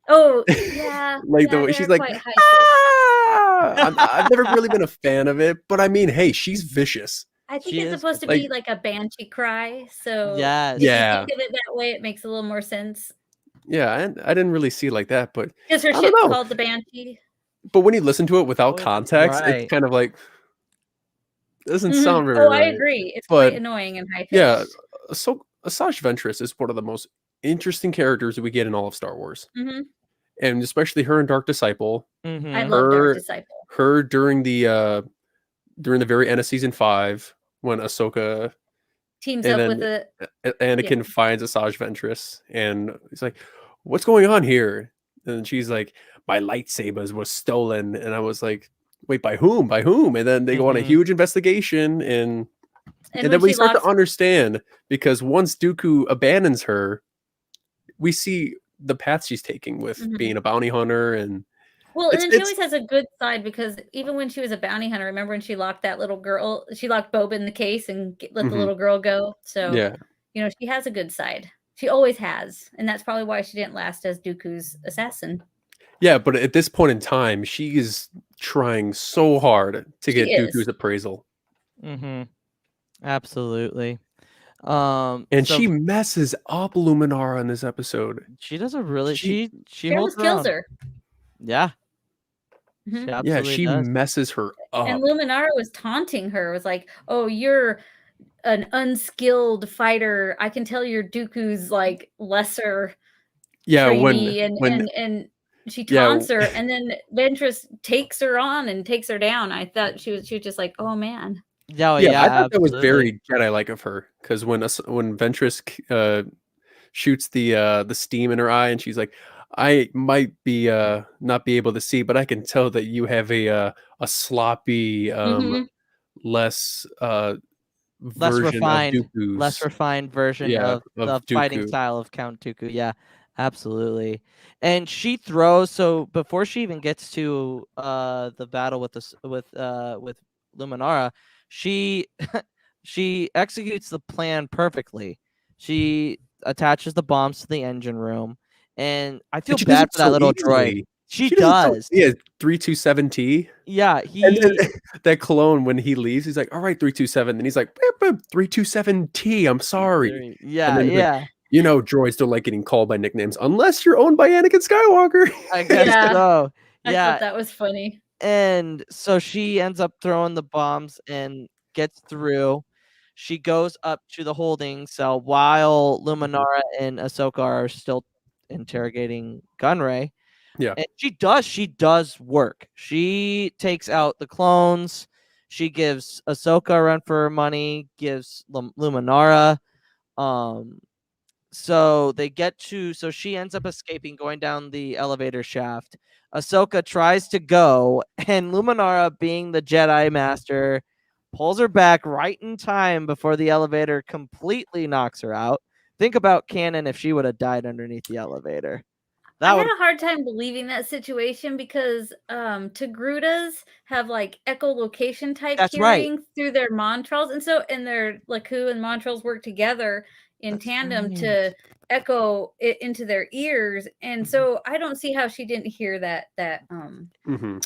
Oh yeah, like the way she's like. I've never really been a fan of it, but I mean, hey, she's vicious. I think it's supposed to be like a banshee cry, so if you think of it that way, it makes a little more sense. Yeah, I didn't really see it like that, but because her ship's called the Banshee. But when you listen to it without context, it's kind of like doesn't sound very. I agree. It's quite annoying and high pitched. Yeah, so Asajj Ventress is one of the most interesting characters that we get in all of Star Wars. And especially her in Dark Disciple. I love Dark Disciple. Her during the very end of season 5 when Ahsoka teams up with Anakin finds Asajj Ventress and he's like, "What's going on here?" and she's like, my lightsabers were stolen, and I was like, wait, by whom? By whom? And then they go on a huge investigation, and then we start to understand, because once Dooku abandons her, we see the path she's taking with being a bounty hunter. And well, and then she always has a good side, because even when she was a bounty hunter, remember when she locked that little girl, she locked Boba in the case and let the little girl go. So, yeah, you know, she has a good side. She always has. And that's probably why she didn't last as Dooku's assassin. Yeah, but at this point in time, she is trying so hard to get Dooku's appraisal. Absolutely. And she messes up Luminara in this episode. She does a really she almost kills her. Yeah. She messes her up. And Luminara was taunting her. It was like, "Oh, you're an unskilled fighter. I can tell you're Dooku's like lesser." Yeah, trainee. And she taunts her, and then Ventress takes her on and takes her down. I thought she was just like, "Oh man." Yeah, I thought that was very Jedi-like of her, because when Ventress shoots the steam in her eye, and she's like, I might be not be able to see, but I can tell that you have a sloppy, less refined version of the Dooku. fighting style of Count Dooku. Yeah, absolutely. And she throws, so before she even gets to the battle with Luminara, she executes the plan perfectly. She attaches the bombs to the engine room, and I feel bad for that little droid. She does. Yeah, 327T. Yeah, and then that clone, when he leaves, he's like, "All right, 327," and he's like, 327T. I'm sorry. Yeah, yeah. Like, you know, droids don't like getting called by nicknames unless you're owned by Anakin Skywalker. I guess so. Yeah, I thought that was funny. And so she ends up throwing the bombs and gets through. She goes up to the holding cell while Luminara and Ahsoka are still interrogating Gunray. Yeah. And she does work. She takes out the clones. She gives Ahsoka a run for her money, gives Luminara. So she ends up escaping, going down the elevator shaft. Ahsoka tries to go, and Luminara, being the Jedi Master, pulls her back right in time before the elevator completely knocks her out. Think about canon if she would have died underneath the elevator. I had a hard time believing that situation, because Togrutas have like echolocation type hearing through their Montrals, and their Laku and Montrals work together in tandem to echo it into their ears, and so I don't see how she didn't hear that coming down.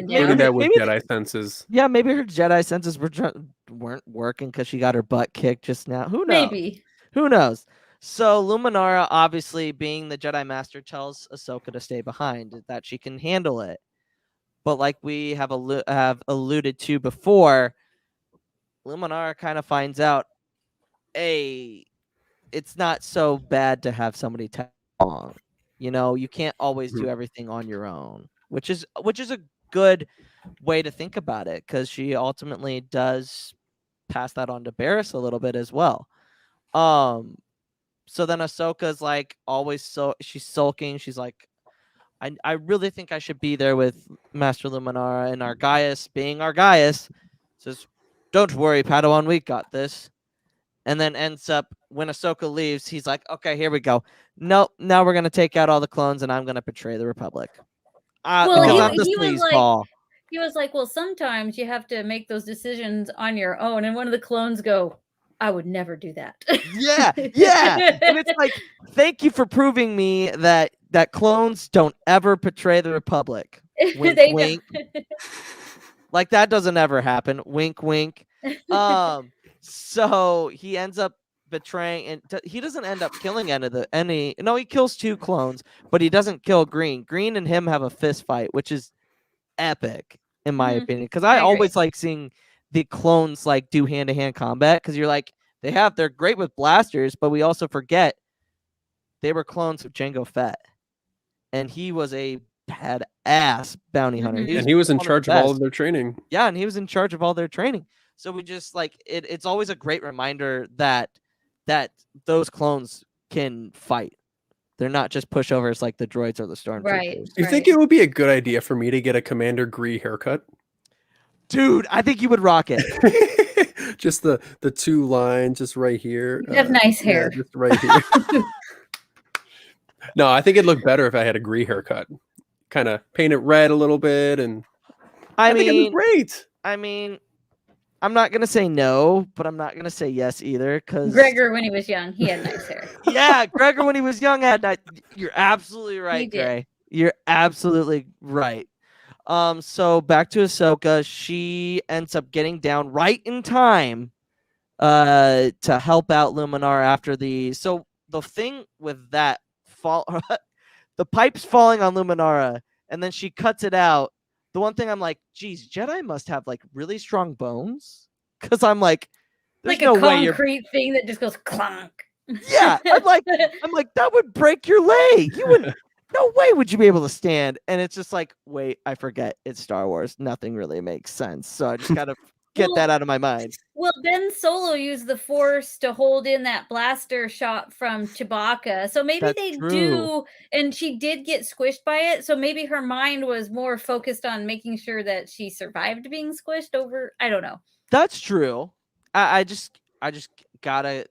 Maybe that with Jedi senses. Yeah, maybe her Jedi senses weren't working because she got her butt kicked just now. Who knows? Maybe. Who knows? So Luminara, obviously being the Jedi Master, tells Ahsoka to stay behind, that she can handle it. But like we have alluded to before, Luminara kind of finds out, it's not so bad to have somebody tag along. You know, you can't always do everything on your own, which is a good way to think about it, because she ultimately does pass that on to Barriss a little bit as well. So then Ahsoka's like she's sulking. She's like, I really think I should be there with Master Luminara, and Argaius, being Argaius, says, "Don't worry, Padawan, we got this." And then ends up, when Ahsoka leaves, he's like, "Okay, here we go. Nope, now we're gonna take out all the clones, and I'm gonna betray the Republic." He was like, "Well, sometimes you have to make those decisions on your own." And one of the clones go, "I would never do that." Yeah. And it's like, thank you for proving me that clones don't ever betray the Republic. Wink, wink. Like, that doesn't ever happen. Wink, wink. So he ends up betraying, and he doesn't end up killing he kills 2 clones, but he doesn't kill Green. Green and him have a fist fight, which is epic in my opinion, because I always like seeing the clones like do hand-to-hand combat, because you're like, they're great with blasters, but we also forget they were clones of Jango Fett, and he was a badass bounty hunter. And he was in charge of all of their training. Yeah, and he was in charge of all their training. So we just like it's always a great reminder that those clones can fight. They're not just pushovers like the droids or the stormtroopers. Right. You think it would be a good idea for me to get a Commander Gree haircut? Dude, I think you would rock it. Just the 2 lines just right here. You have nice hair. Yeah, just right here. No, I think it'd look better if I had a Gree haircut. Kind of paint it red a little bit, and I think it'd be great. I mean, I'm not gonna say no, but I'm not gonna say yes either. Because Gregor, when he was young, he had nice hair. Yeah, Gregor when he was young had nice. You're absolutely right, He did. Gray. You're absolutely right. So back to Ahsoka. She ends up getting down right in time, to help out Luminara after the. So the thing with that the pipe's falling on Luminara, and then she cuts it out. The one thing I'm like, geez, Jedi must have like really strong bones, because I'm like, there's Like no a way you're. concrete thing that just goes clunk. Yeah, I'm like that would break your leg. You would. No way would you be able to stand. And it's just like, wait, I forget it's Star Wars. Nothing really makes sense. So I just gotta get that out of my mind. Well, Ben Solo used the Force to hold in that blaster shot from Chewbacca. So maybe That's they true. do, and she did get squished by it. So maybe her mind was more focused on making sure that she survived being squished over. I don't know. That's true. I just gotta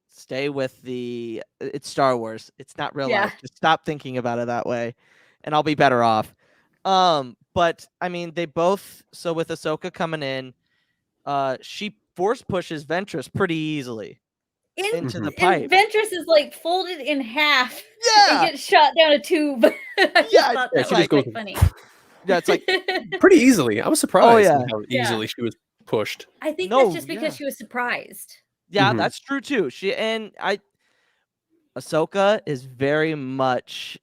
stay with it's Star Wars. It's not real life. Just stop thinking about it that way, and I'll be better off. But I mean, they both. So with Ahsoka coming in, she force pushes Ventress pretty easily into the pipe. And Ventress is like folded in half. Yeah, and gets shot down a tube. I just thought that was quite funny. Yeah, it's like pretty easily. I was surprised yeah. how easily she was pushed. I think that's just because she was surprised. Yeah, that's true too. Ahsoka is very much.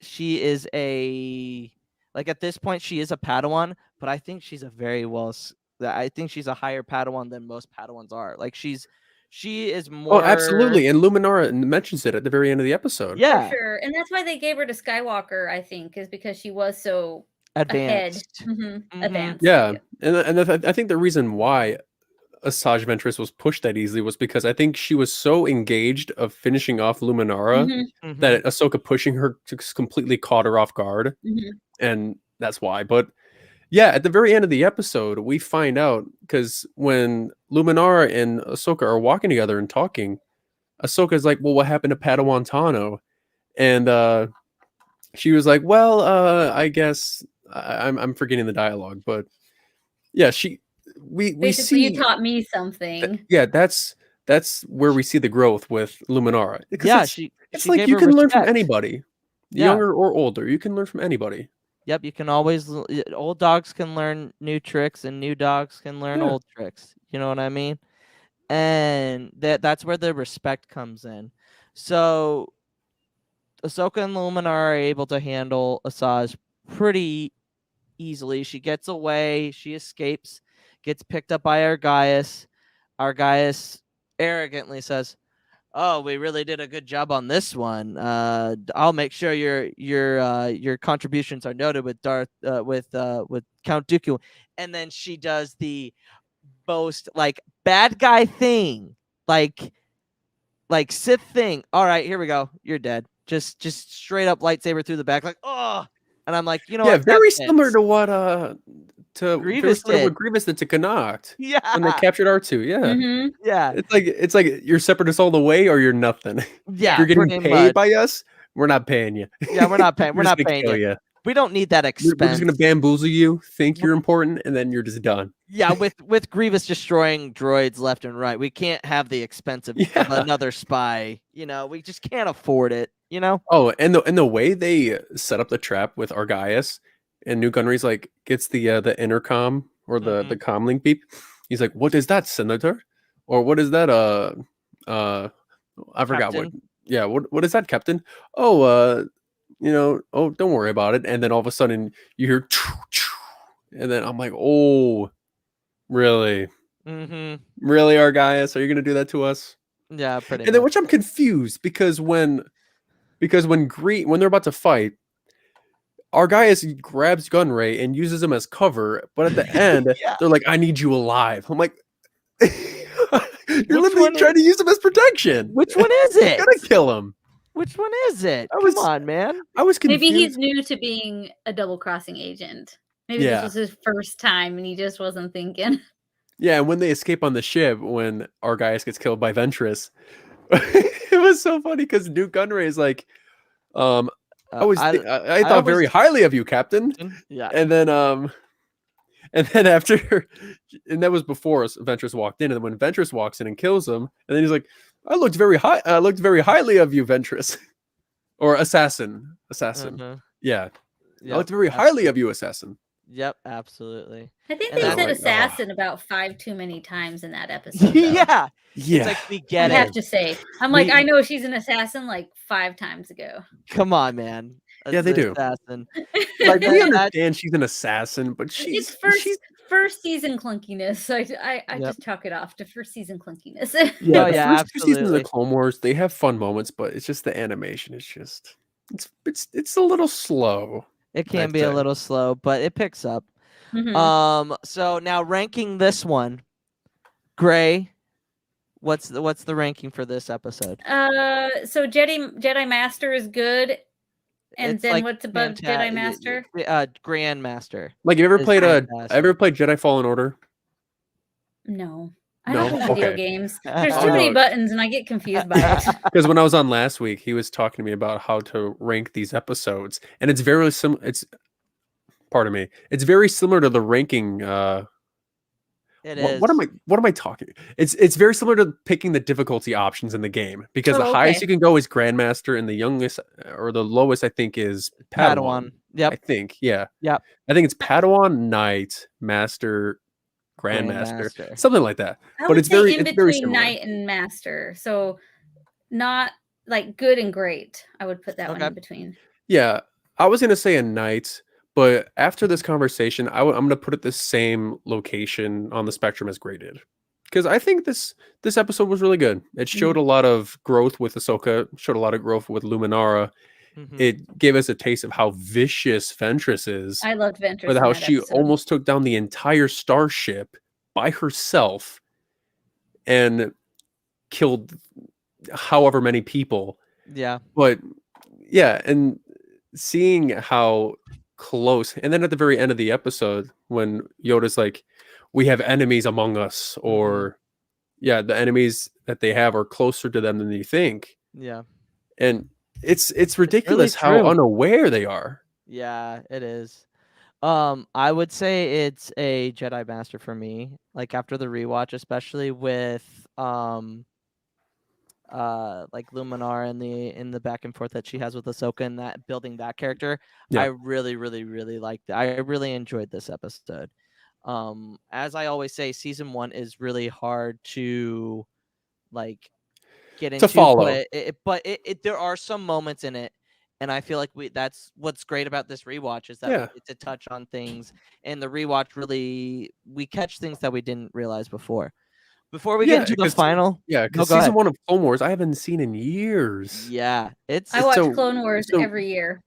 She is at this point she is a Padawan, but I think she's I think she's a higher Padawan than most Padawans are. Like she is more. Oh, absolutely. And Luminara mentions it at the very end of the episode. Yeah, for sure. And that's why they gave her to Skywalker, I think, is because she was so advanced. Advanced. Yeah. And I think the reason why Asajj Ventress was pushed that easily was because I think she was so engaged of finishing off Luminara that Ahsoka pushing her just completely caught her off guard. And that's why. But yeah, at the very end of the episode, we find out, because when Luminara and Ahsoka are walking together and talking, Ahsoka's like, well, what happened to Padawan Tano? And she was like, well, I guess I'm forgetting the dialogue, but yeah, we see you taught me something. That's where we see the growth with Luminara. Yeah, it's like you can learn from anybody, younger or older. You can learn from anybody. Yep, you can always. Old dogs can learn new tricks, and new dogs can learn old tricks. You know what I mean? And that's where the respect comes in. So Ahsoka and Luminara are able to handle Asajj pretty easily. She gets away. She escapes. Gets picked up by Argaius. Argaius arrogantly says, "Oh, we really did a good job on this one. I'll make sure your contributions are noted with with Count Dooku." And then she does the most like bad guy thing, like Sith thing. All right, here we go. You're dead. Just straight up lightsaber through the back, like oh. And I'm like, very similar to what Grievous did. What Grievous did to Connacht. Yeah, when they captured R2. Yeah, yeah. It's like you're separatists all the way, or you're nothing. Yeah, if you're getting paid by us, we're not paying you. Yeah, we're not paying. We're not paying you. We don't need that expense. We're just gonna bamboozle you, think you're important, and then you're just done. Yeah, with Grievous destroying droids left and right, we can't have the expense of another spy. We just can't afford it. Oh, and the way they set up the trap with Argaius, and New Gunray's like gets the intercom or the comlink beep. He's like, "What is that, Senator?" Or what is that? I forgot what. Yeah, what is that, Captain? Oh, oh, don't worry about it. And then all of a sudden you hear, and then I'm like, oh, really? Really, Argaius? Are you gonna do that to us? Yeah, pretty. And then, which I'm confused because when they're about to fight, Argaius grabs Gunray and uses him as cover, but at the end they're like, "I need you alive." I'm like, "You're literally trying to use him as protection." Which one is it? You're gonna kill him. Which one is it? I Come was- on, man. I was confused. Maybe he's new to being a double crossing agent. Maybe Yeah. this was his first time and he just wasn't thinking. Yeah, and when they escape on the ship, when Argaius gets killed by Ventress, it was so funny because Duke Gunray is like, I thought very highly of you, Captain. Yeah. And then after, and that was before Ventress walked in, and then when Ventress walks in and kills him, and then he's like, I looked very highly of you, Ventress, or assassin. Uh-huh. Yeah, Yep, I looked very highly of you, assassin. Yep, absolutely. I think And they I'm said like, assassin about 5 too many times in that episode. Though. Yeah. Yeah, It's like we I get have it. to say. I'm like, We- I know she's an assassin like 5 times ago. Come on, man. Yeah, they do. Assassin. like we That- understand she's an assassin, but she's First season clunkiness. I Yep. just chalk it off to first season clunkiness. Oh, the yeah, first 2 seasons of absolutely. the Clone Wars, they have fun moments, but it's just the animation is just it's a little slow. It can I'd be a say. little slow, but it picks up. Mhm. So now ranking this one, Gray. What's the ranking for this episode? So Jedi Master is good. And It's then like what's above Jedi Master? Grandmaster. Like, you ever Is played fantastic. ever played Jedi Fallen Order? No. I don't No? play video Okay. games. There's Oh, too many no. buttons and I get confused by it. Because when I was on last week, he was talking to me about how to rank these episodes, and it's very similar. Pardon me. It's very similar to the ranking. It What, is. what am I talking? It's very similar to picking the difficulty options in the game, because the Oh, highest okay. you can go is Grandmaster, and the youngest or the lowest I think is Padawan. Yep. I think, yeah. Yep. I think it's Padawan, Knight, Master, Grandmaster, Grandmaster. something like that. I But would it's say very in it's very between similar. Knight and Master. So not like good and great. I would put that one Okay. in between. Yeah, I was gonna say a Knight, but after this conversation, I'm gonna put it the same location on the spectrum as Gray did, because I think this episode was really good. It showed a lot of growth with Ahsoka, showed a lot of growth with Luminara. Mhm. It gave us a taste of how vicious Ventress is, I loved Ventress. with in how that she episode. almost took down the entire starship by herself and killed however many people. Yeah. But yeah, and seeing how close, and then at the very end of the episode, when Yoda's like, we have enemies among us, or yeah, the enemies that they have are closer to them than you think. Yeah. And it's ridiculous how true. unaware they are. Yeah, it is. I would say it's a Jedi Master for me. Like after the rewatch, especially with like Luminar and in the back and forth that she has with Ahsoka and that building that character. Yeah. I really, really, really liked it. I really enjoyed this episode. As I always say, season 1 is really hard to like get into, follow. but there are some moments in it, and I feel like that's what's great about this rewatch is that Yeah. we get to touch on things, and the rewatch really we catch things that we didn't realize before. Before we get into the 'cause- final, Yeah, No, because go season ahead. 1 of Clone Wars I haven't seen in years. yeah, it's I watch so- Clone Wars so- every year.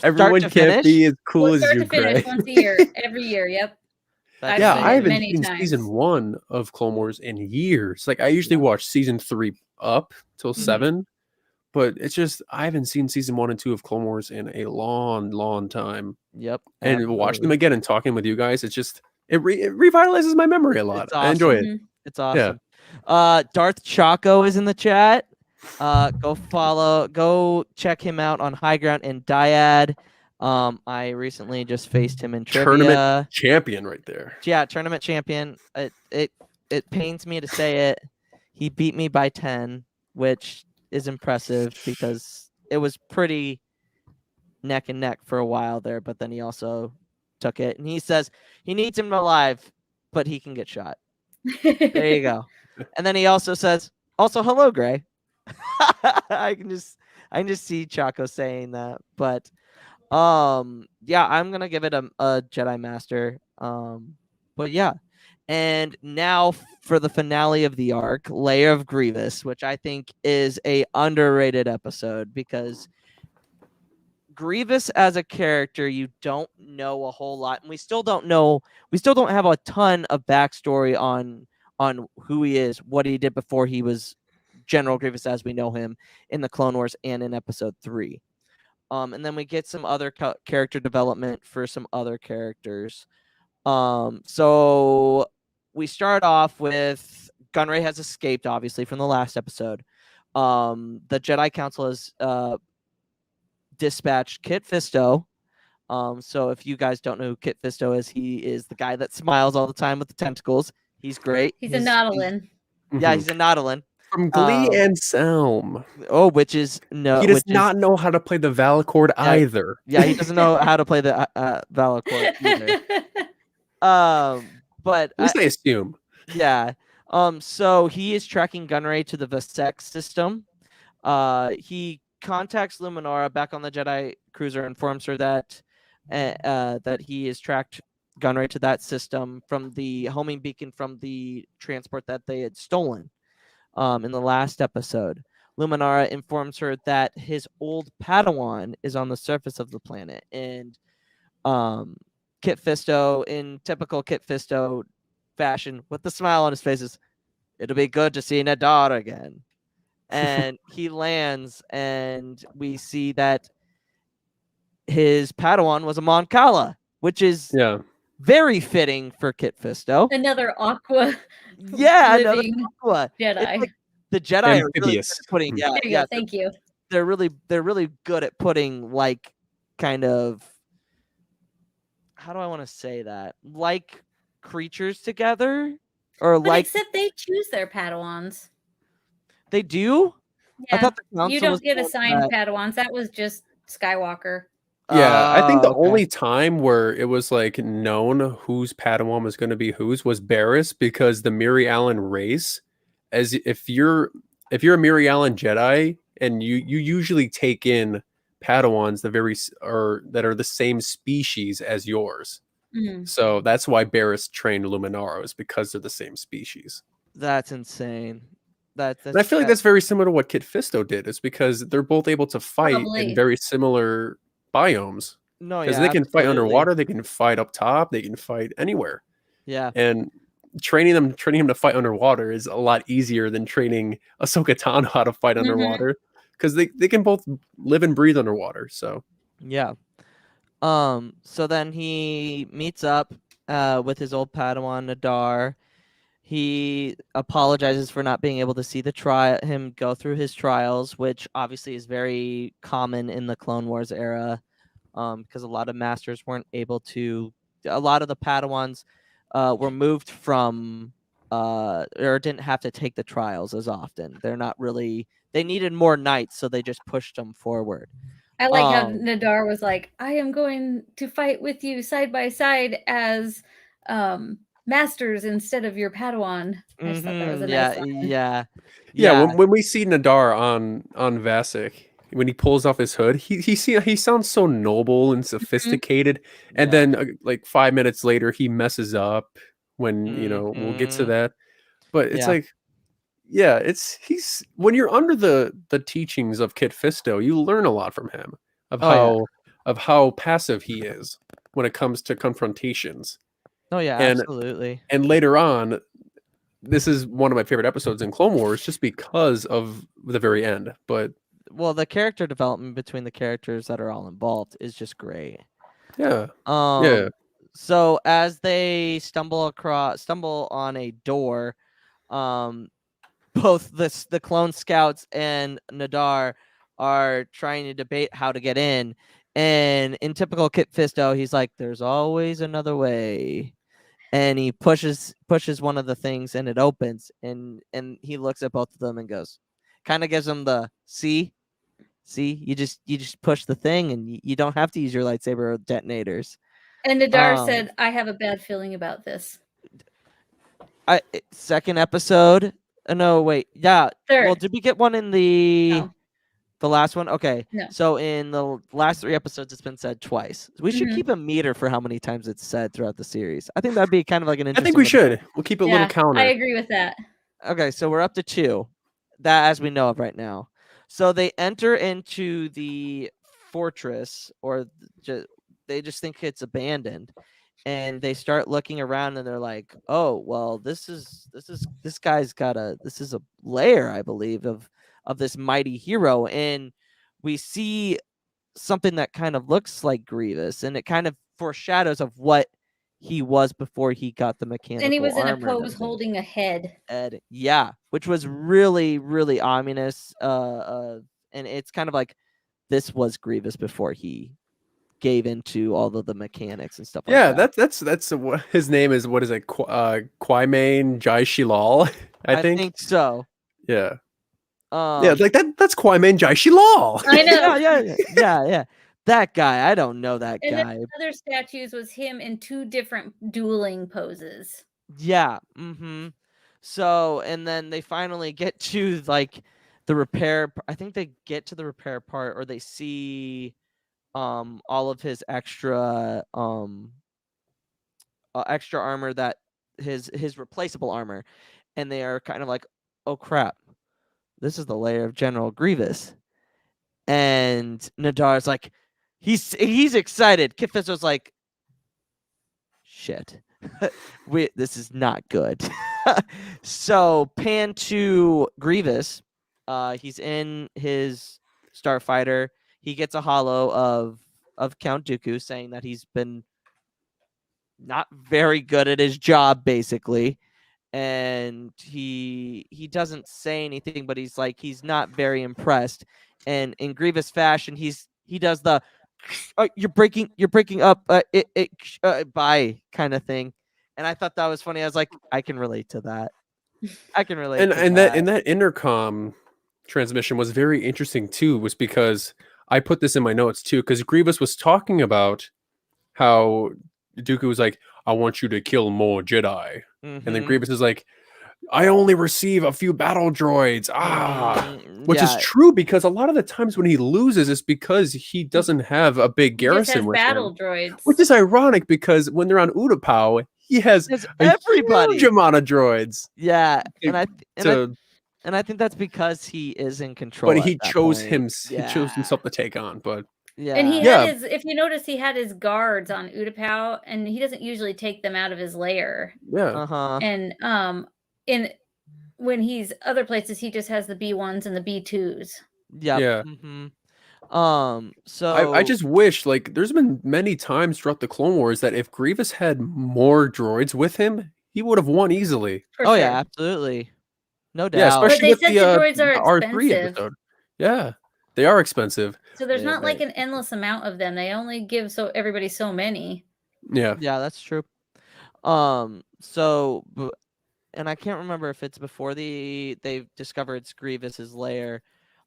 Everyone to can't be as cool Well, as start you, to finish Craig. once a year, every year. Yep. that's Yeah, seen I it haven't many seen times. season 1 of Clone Wars in years. Like, I usually watch season 3 up till 7, but it's just I haven't seen season 1 and 2 of Clone Wars in a long, long time. Yep, And watching them absolutely. again and talking with you guys, it's just it revitalizes my memory a lot. It's I enjoy awesome. it. It's awesome. Darth Chaco is in the chat. Go check him out on High Ground and Dyad. I recently just faced him in trivia. Tournament champion right there. Yeah, tournament champion. It pains me to say it. He beat me by 10, which is impressive because it was pretty neck and neck for a while there, but then he also took it. And he says he needs him alive, but he can get shot. There you go. And then he also says, also hello, Gray. I can just see Chaco saying that. But yeah, I'm gonna give it a Jedi Master. But yeah. And now for the finale of the arc, Lair of Grievous, which I think is a underrated episode because Grievous as a character, you don't know a whole lot, and we still don't have a ton of backstory on who he is, what he did before he was General Grievous as we know him in the Clone Wars and in Episode 3. And then we get some other character development for some other characters. So we start off with Gunray has escaped, obviously, from the last episode. The Jedi Council has dispatched Kit Fisto. So if you guys don't know who Kit Fisto is, he is the guy that smiles all the time with the tentacles. He's great. He's a Nautolan. Yeah, he's a Nautolan. From Glee and Selm. Oh, which is no. He does not know how to play the Valacord either. Yeah, he doesn't know how to play the Valacord either. But at least I assume. Yeah. So he is tracking Gunray to the Vasek system. He contacts Luminara back on the Jedi cruiser, informs her that that he has tracked Gunray to that system from the homing beacon from the transport that they had stolen in the last episode. Luminara informs her that his old Padawan is on the surface of the planet, and Kit Fisto, in typical Kit Fisto fashion, with the smile on his face, is, "It'll be good to see Nadar again." And he lands, and we see that his Padawan was a Mon Cala, which is very fitting for Kit Fisto. Another Aqua. Yeah, another Aqua Jedi. Like the Jedi are really good at putting. Thank you. They're really good at putting like kind of, how do I want to say that, like creatures together, or but like except they choose their Padawans. They do. Yeah. I thought the council you don't was get assigned Padawans. That was just Skywalker. Yeah, I think the only time where it was like known whose Padawan was going to be whose was Barriss, because the Miri Allen race, as if you're a Miri Allen Jedi, and you usually take in Padawans that are the same species as yours. Mm-hmm. So that's why Barriss trained Luminara, is because they're the same species. That's insane. And I feel like that's very similar to what Kit Fisto did. Is because they're both able to fight in very similar biomes. No, because they can fight underwater, they can fight up top, they can fight anywhere. Yeah, and training him to fight underwater is a lot easier than training Ahsoka Tano how to fight underwater, because they can both live and breathe underwater. So yeah. So then he meets up with his old Padawan Nadar. He apologizes for not being able to see him go through his trials, which obviously is very common in the Clone Wars era, because a lot of masters weren't able to. A lot of the Padawans were moved from or didn't have to take the trials as often. They're not really. They needed more knights, so they just pushed them forward. I like how Nadar was like, "I am going to fight with you side by side as masters instead of your Padawan." I just thought that was a nice line. Yeah. When we see Nadar on Vasek, when he pulls off his hood, he sounds so noble and sophisticated, and then like 5 minutes later he messes up. When we'll get to that, but it's like. Yeah, he's when you're under the teachings of Kit Fisto, you learn a lot from him of how passive he is when it comes to confrontations. Oh yeah, absolutely. And later on, this is one of my favorite episodes in Clone Wars, just because of the very end. But the character development between the characters that are all involved is just great. Yeah. So as they stumble on a door, both the clone scouts and Nadar are trying to debate how to get in. And in typical Kit Fisto, he's like, "There's always another way." And he pushes one of the things, and it opens. And he looks at both of them and goes, kind of gives them the, see, you just push the thing, and you don't have to use your lightsaber or detonators. And Nadar said, "I have a bad feeling about this." Second episode. No, wait. Yeah. Third. Well, did we get one in the No. last one? Okay. No. So in the last 3 episodes, it's been said twice. We should keep a meter for how many times it's said throughout the series. I think that'd be kind of like an interesting. I think we should. We'll keep a little counter. I agree with that. Okay, so we're up to 2, that as we know of right now. So they enter into the fortress, or they just think it's abandoned, and they start looking around, and they're like, "Oh, well, this guy's got this is a lair, I believe, of this mighty hero." And we see something that kind of looks like Grievous, and it kind of foreshadows of what he was before he got the mechanical And he was in a armor and pose everything. holding a head. Yeah, which was really, really ominous. And it's kind of like this was Grievous before he gave into all of the mechanics and stuff like Yeah, that. that's what his name is. What is it? Kwaimain Jai Shilal, I think. So. Yeah. Yeah, like that's Kwaimain Jai Shilal. I know. Yeah. That guy, I don't know that And guy. then other statues was him in 2 different dueling poses. Yeah. So, and then they finally get to like the repair. I think they get to the repair part, or they see all of his extra armor, that his replaceable armor, and they are kind of like, oh crap, this is the lair of General Grievous. And Nadar's like, he's excited. Kit Fisto's like, shit, this is not good. So pan to Grievous. He's in his starfighter. He gets a holo of Count Dooku, saying that he's been not very good at his job, basically. And he doesn't say anything, but he's like, he's not very impressed. And in Grievous fashion, he does the you're breaking up bye kind of thing. And I thought that was funny. I was like, I can relate to that. And that intercom transmission was very interesting too, was because I put this in my notes too, because Grievous was talking about how Dooku was like, I want you to kill more Jedi. And then Grievous is like, I only receive a few battle droids. Which is true, because a lot of the times when he loses, it's because he doesn't have a big garrison with battle him. droids. Which is ironic, because when they're on Utapau, he has everybody. Huge amount of droids. Yeah, and I think that's because he is in control. But he chose himself to take on. But yeah, and he had his. If you notice, he had his guards on Utapau, and he doesn't usually take them out of his lair. Yeah. And when he's other places, he just has the B1s and the B2s. Yeah. So I just wish, like, there's been many times throughout the Clone Wars that if Grievous had more droids with him, he would have won easily. Yeah, absolutely, no doubt. Yeah, especially with the droids are R3 episode. Yeah, they are expensive. So there's not like an endless amount of them. They only give everybody so many. Yeah, that's true. So, and I can't remember if it's before they've discovered Grievous's lair,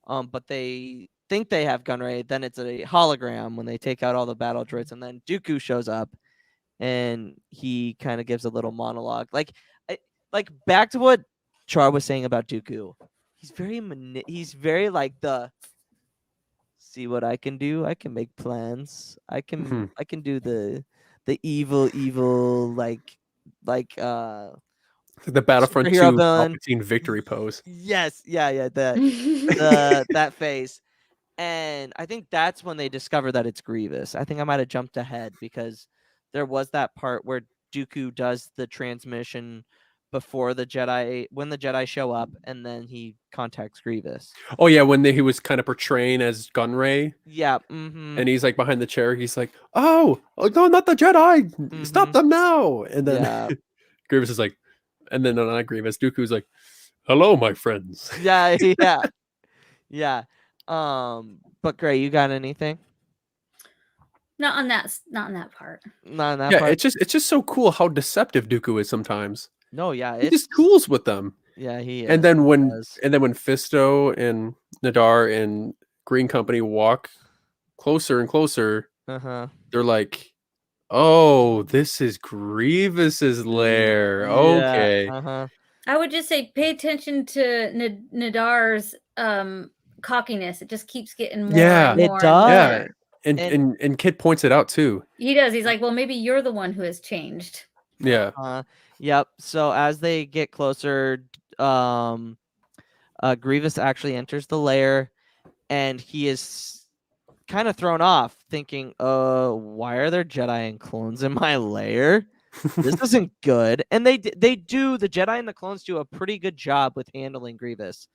but they think they have Gunray. Then it's a hologram when they take out all the battle droids, and then Dooku shows up, and he kind of gives a little monologue, like back to what Char was saying about Dooku. He's very like the see what I can do. I can make plans. I can do the evil like the Battlefront 2 Palpatine victory pose. Yes, that face. And I think that's when they discover that it's Grievous. I think I might have jumped ahead, because there was that part where Dooku does the transmission before the Jedi show up, and then he contacts Grievous. Oh yeah, when he was kind of portraying as Gunray. Yeah. And he's like behind the chair. He's like, "Oh no, not the Jedi! Stop them now!" And then Grievous is like, and then not Grievous. Dooku's like, "Hello, my friends." Yeah. But Gray, you got anything? Not on that part. Not on that part. Yeah, it's just so cool how deceptive Dooku is sometimes. No, yeah, he just tools with them. Yeah, he is. And then when Fisto and Nadar and Green Company walk closer and closer, they're like, "Oh, this is Grievous's lair." Okay. I would just say, pay attention to Nadar's cockiness. It just keeps getting more. Yeah, and more it does. Yeah, and Kit points it out too. He does. He's like, "Well, maybe you're the one who has changed." Yeah. Yep. So as they get closer, Grievous actually enters the lair, and he is kind of thrown off, thinking, why are there Jedi and clones in my lair? This isn't good. And the Jedi and the clones do a pretty good job with handling Grievous,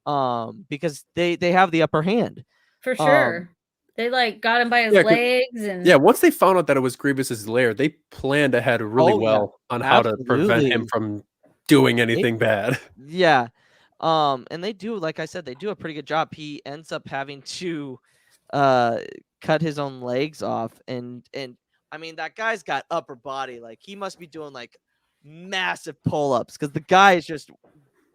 because they have the upper hand. For sure. They like got him by his legs and yeah, once they found out that it was Grievous's lair, they planned ahead really well on how to prevent him from doing anything bad. Yeah. And they do, like I said, they do a pretty good job. He ends up having to cut his own legs off, and I mean, that guy's got upper body. Like, he must be doing like massive pull-ups, because the guy is just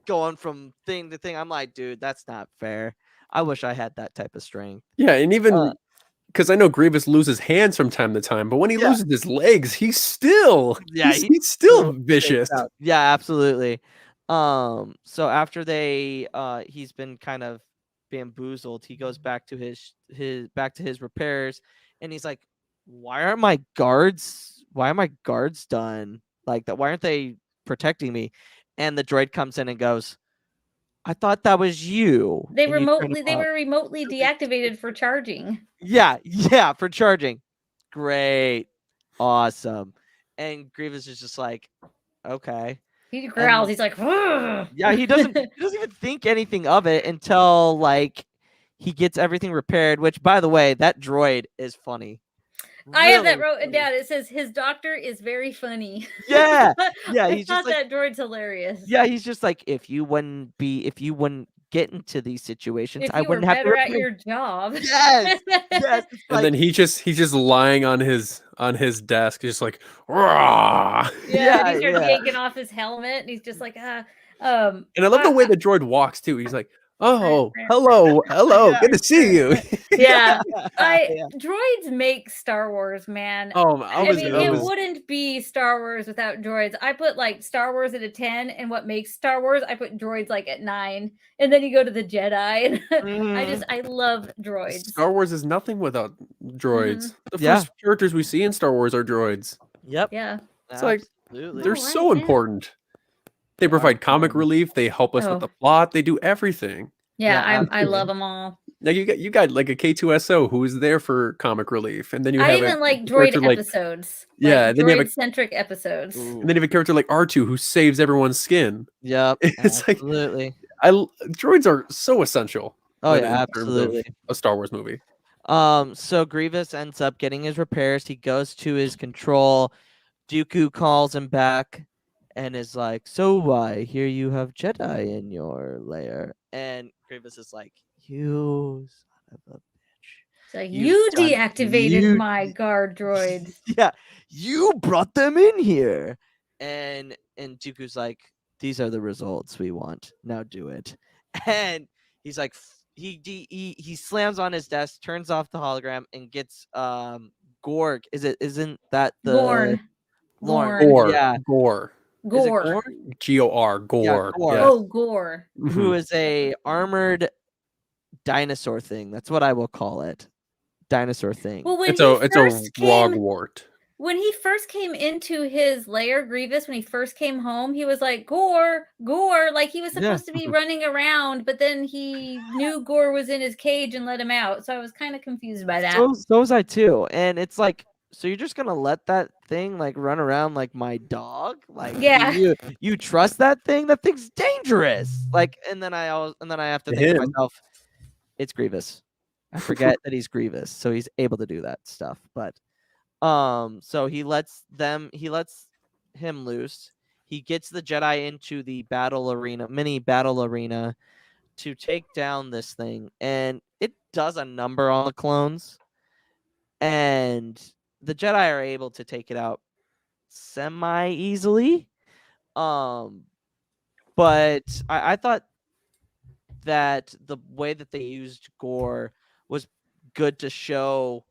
going from thing to thing. I'm like, dude, that's not fair. I wish I had that type of strength. Yeah, and even because I know Grievous loses hands from time to time, but when he loses his legs, he's still he's still vicious. Yeah, absolutely. So after he's been kind of bamboozled, he goes back to his repairs, and he's like, why are my guards done like that? Why aren't they protecting me? And the droid comes in and goes, I thought that was you. They were remotely deactivated for charging. Yeah, for charging. Great. Awesome. And Grievous is just like, okay. He growls. He's like, ugh! Yeah, he doesn't even think anything of it until like he gets everything repaired, which, by the way, that droid is funny. I have that wrote down. It says his doctor is very funny. Yeah. I thought that droid's hilarious. Yeah, he's just like, if you wouldn't get into these situations, I wouldn't have to repair at your job. Yes. And then he's just lying on his desk, just like, rah. Yeah, he starts yanking off his helmet, and he's just like, And I love the way the droid walks too. He's like, oh, hello, good to see you. Yeah. Droids make Star Wars, man. It wouldn't be Star Wars without droids. I put like Star Wars at a 10, and what makes Star Wars, I put droids like at 9. And then you go to the Jedi, and I love droids. Star Wars is nothing without droids. The first characters we see in Star Wars are droids. Yep. Yeah. It's like they're so important. They provide comic relief. They help us with the plot. They do everything. Yeah, I love them all. Now you got like a K2SO who is there for comic relief, and then you have I even like droid episodes. Then you have droid-centric episodes. And then you have a character like R2 who saves everyone's skin. Yep, it's absolutely. Droids are so essential. Oh yeah, absolutely. A Star Wars movie. So Grievous ends up getting his repairs. He goes to his control. Dooku calls him back and is like, so I hear you have Jedi in your lair. And Grievous is like, you son of a bitch. So you deactivated my guard droids. Yeah, you brought them in here. And Dooku's like, these are the results we want. Now do it. And he's like, he slams on his desk, turns off the hologram, and gets Gorg. Isn't that the Gorn? Gore. Yeah. Gore. Gore. G-O-R. Gore. Yeah, Gore. Oh, Gore. Who is a armored dinosaur thing. That's what I will call it. Dinosaur thing. Well, it's a Rogwart. When he first came into his lair, Grievous, when he first came home, he was like, Gore, like he was supposed to be running around, but then he knew Gore was in his cage and let him out. So I was kind of confused by that. So was I too. And it's like, so you're just gonna let that thing like run around like my dog? Like, yeah, you trust that thing? That thing's dangerous. Like, and then I have to think to myself, it's Grievous. I forget that he's Grievous, so he's able to do that stuff. But so he lets him loose. He gets the Jedi into the mini battle arena to take down this thing, and it does a number on the clones, and the Jedi are able to take it out semi easily. But I thought that the way that they used Gore was good to show.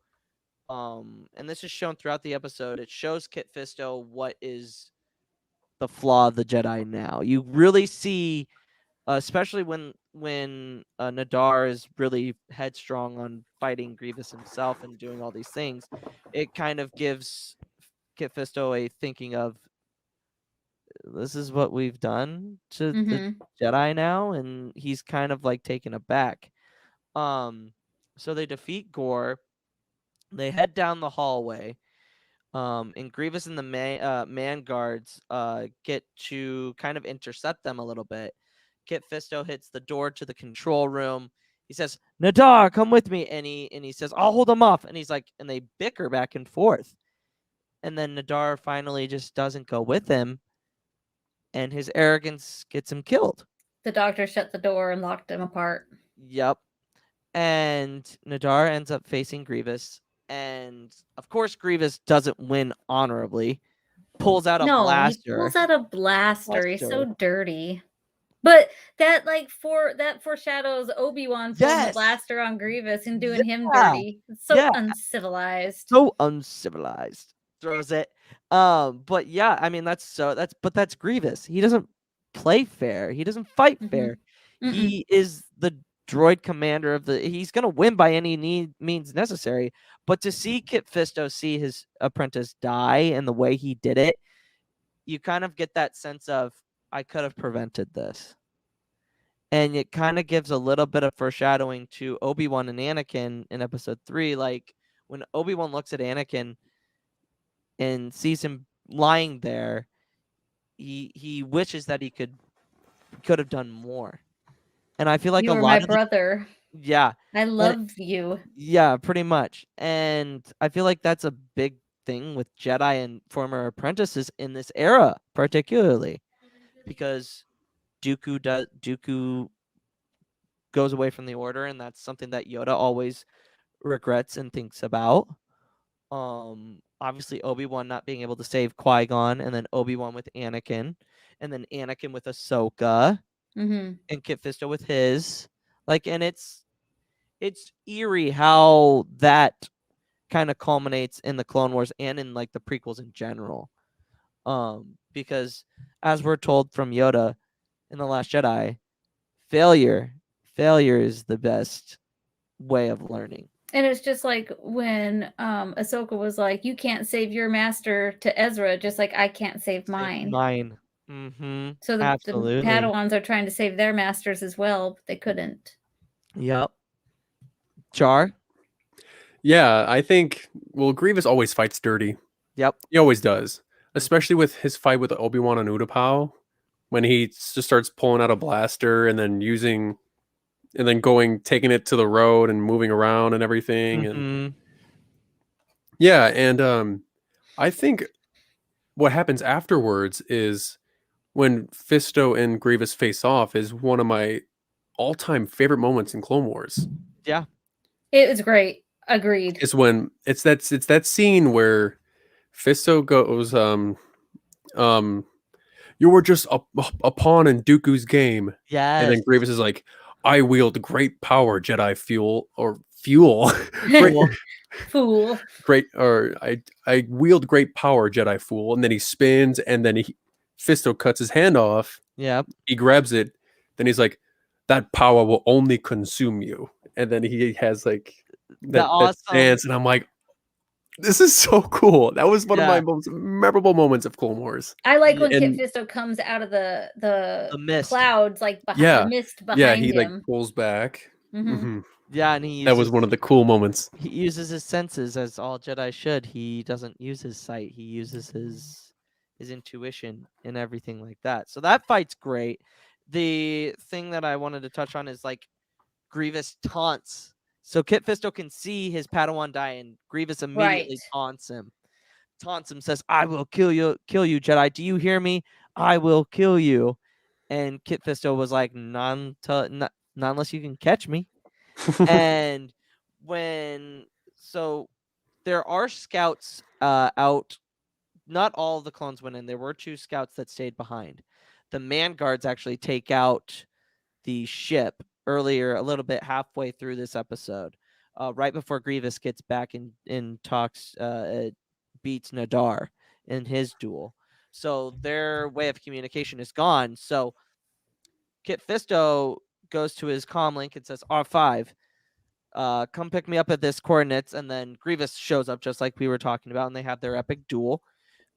And this is shown throughout the episode. It shows Kit Fisto what is the flaw of the Jedi now. You really see, especially when Nadar is really headstrong on fighting Grievous himself and doing all these things, it kind of gives Kit Fisto a thinking of, this is what we've done to the Jedi now, and he's kind of like taken aback. So they defeat Gore. They head down the hallway. And Grievous and the man guards get to kind of intercept them a little bit. Kit Fisto hits the door to the control room. He says, "Nadar, come with me," and he says, "I'll hold him off." And he's like, and they bicker back and forth. And then Nadar finally just doesn't go with him, and his arrogance gets him killed. The doctor shut the door and locked them apart. Yep. And Nadar ends up facing Grievous. And of course, Grievous doesn't win honorably. Pulls out a blaster. He pulls out a blaster. He's so dirty. But that foreshadows Obi-Wan pulling the blaster on Grievous and doing him dirty. It's so uncivilized. So uncivilized. Throws it. But yeah, I mean that's Grievous. He doesn't play fair. He doesn't fight fair. He is the droid commander of he's gonna win by any means necessary. But to see Kit Fisto see his apprentice die and the way he did it, you kind of get that sense of, I could have prevented this. And it kind of gives a little bit of foreshadowing to Obi-Wan and Anakin in episode 3. Like when Obi-Wan looks at Anakin and sees him lying there, he wishes that he could have done more. And I feel like you a were lot my of brother. Yeah. I love you. Yeah, pretty much. And I feel like that's a big thing with Jedi and former apprentices in this era, particularly because Dooku goes away from the Order, and that's something that Yoda always regrets and thinks about. Obviously Obi-Wan not being able to save Qui-Gon, and then Obi-Wan with Anakin, and then Anakin with Ahsoka, and Kit Fisto with his. Like, and it's eerie how that kind of culminates in the Clone Wars and in like the prequels in general. Because as we're told from Yoda in The Last Jedi, failure is the best way of learning. And it's just like when Ahsoka was like, "You can't save your master," to Ezra, just like I can't save mine. So the Padawans are trying to save their masters as well, but they couldn't. Yep. Char? Yeah, I think, Grievous always fights dirty. Yep. He always does. Especially with his fight with Obi-Wan and Utapau, when he just starts pulling out a blaster and then taking it to the road and moving around and everything. And yeah, and I think what happens afterwards is when Fisto and Grievous face off is one of my all-time favorite moments in Clone Wars. Yeah. It was great. Agreed. It's when it's that scene where Fisto goes, "You were just a pawn in Dooku's game." Yes. And then Grievous is like, "I wield great power, Jedi fuel. Fool. Great, or I wield great power, Jedi fool." And then he spins, and then Fisto cuts his hand off. Yep. He grabs it. Then he's like, "That power will only consume you." And then he has like that dance, and I'm like, this is so cool. That was one of my most memorable moments of Clone Wars. I like when Kit Fisto comes out of the mist clouds, like behind the mist behind him. Yeah, he like pulls back. Yeah, and that was one of the cool moments. He uses his senses as all Jedi should. He doesn't use his sight. He uses his intuition and everything like that. So that fight's great. The thing that I wanted to touch on is like Grievous taunts. So Kit Fisto can see his Padawan die, and Grievous immediately taunts him, says, "I will kill you, Jedi. Do you hear me? I will kill you." And Kit Fisto was like, not unless you can catch me. And so there are scouts out. Not all of the clones went in. There were 2 scouts that stayed behind. The man guards actually take out the ship earlier, a little bit halfway through this episode, right before Grievous gets back and talks, beats Nadar in his duel. So their way of communication is gone. So Kit Fisto goes to his comlink and says, "R5, come pick me up at this coordinates." And then Grievous shows up just like we were talking about, and they have their epic duel.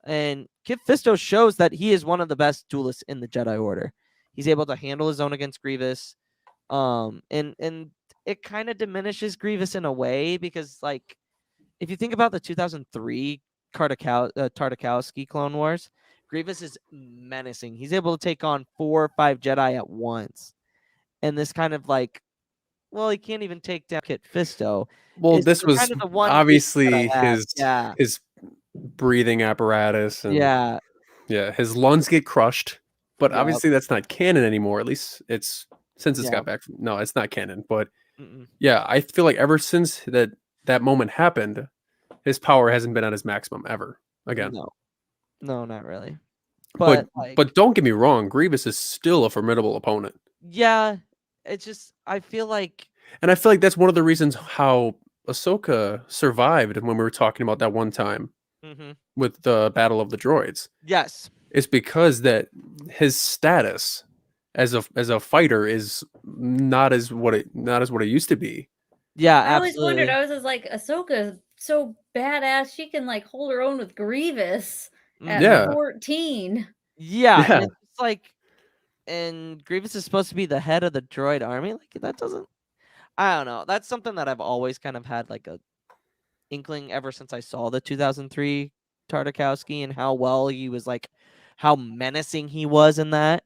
And Kit Fisto shows that he is one of the best duelists in the Jedi Order. He's able to handle his own against Grievous. And it kind of diminishes Grievous in a way because, like, if you think about the 2003 Tartakovsky Clone Wars, Grievous is menacing. He's able to take on 4 or 5 Jedi at once. And this kind of like, well, he can't even take down Kit Fisto. Well, Is this was kind of the one obviously Yeah. his breathing apparatus, and Yeah. his lungs get crushed. But Yep. obviously, that's not canon anymore. At least it's since it's Yeah. got back. No, it's not canon. But Mm-mm. yeah, I feel like ever since that moment happened, his power hasn't been at his maximum ever again. No, not really. But like, don't get me wrong, Grievous is still a formidable opponent. yeah, it's just I feel like, And I feel like that's one of the reasons how Ahsoka survived when we were talking about that one time with the Battle of the Droids. yes, It's because that his status as a fighter is not as what it used to be. yeah, I always absolutely. wondered. I was just like, Ahsoka's so badass. She can like hold her own with Grievous at Yeah. 14. Yeah, Yeah. and it's like, and Grievous is supposed to be the head of the droid army. Like, that doesn't, I don't know. That's something that I've always kind of had like a inkling ever since I saw the 2003 Tartakovsky and how well he was, like, how menacing he was in that.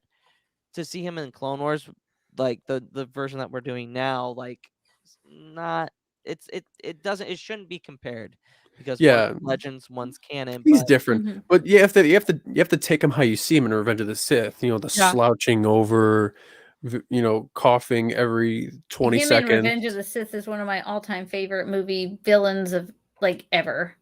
To see him in Clone Wars, like the version that we're doing now, like, not, it shouldn't be compared because Yeah. one's Legends, one's canon. He's but different. But you have to take him how you see him in Revenge of the Sith. You know, the Yeah. slouching over, coughing every 20 Him in seconds. Revenge of the Sith is one of my all-time favorite movie villains of like ever.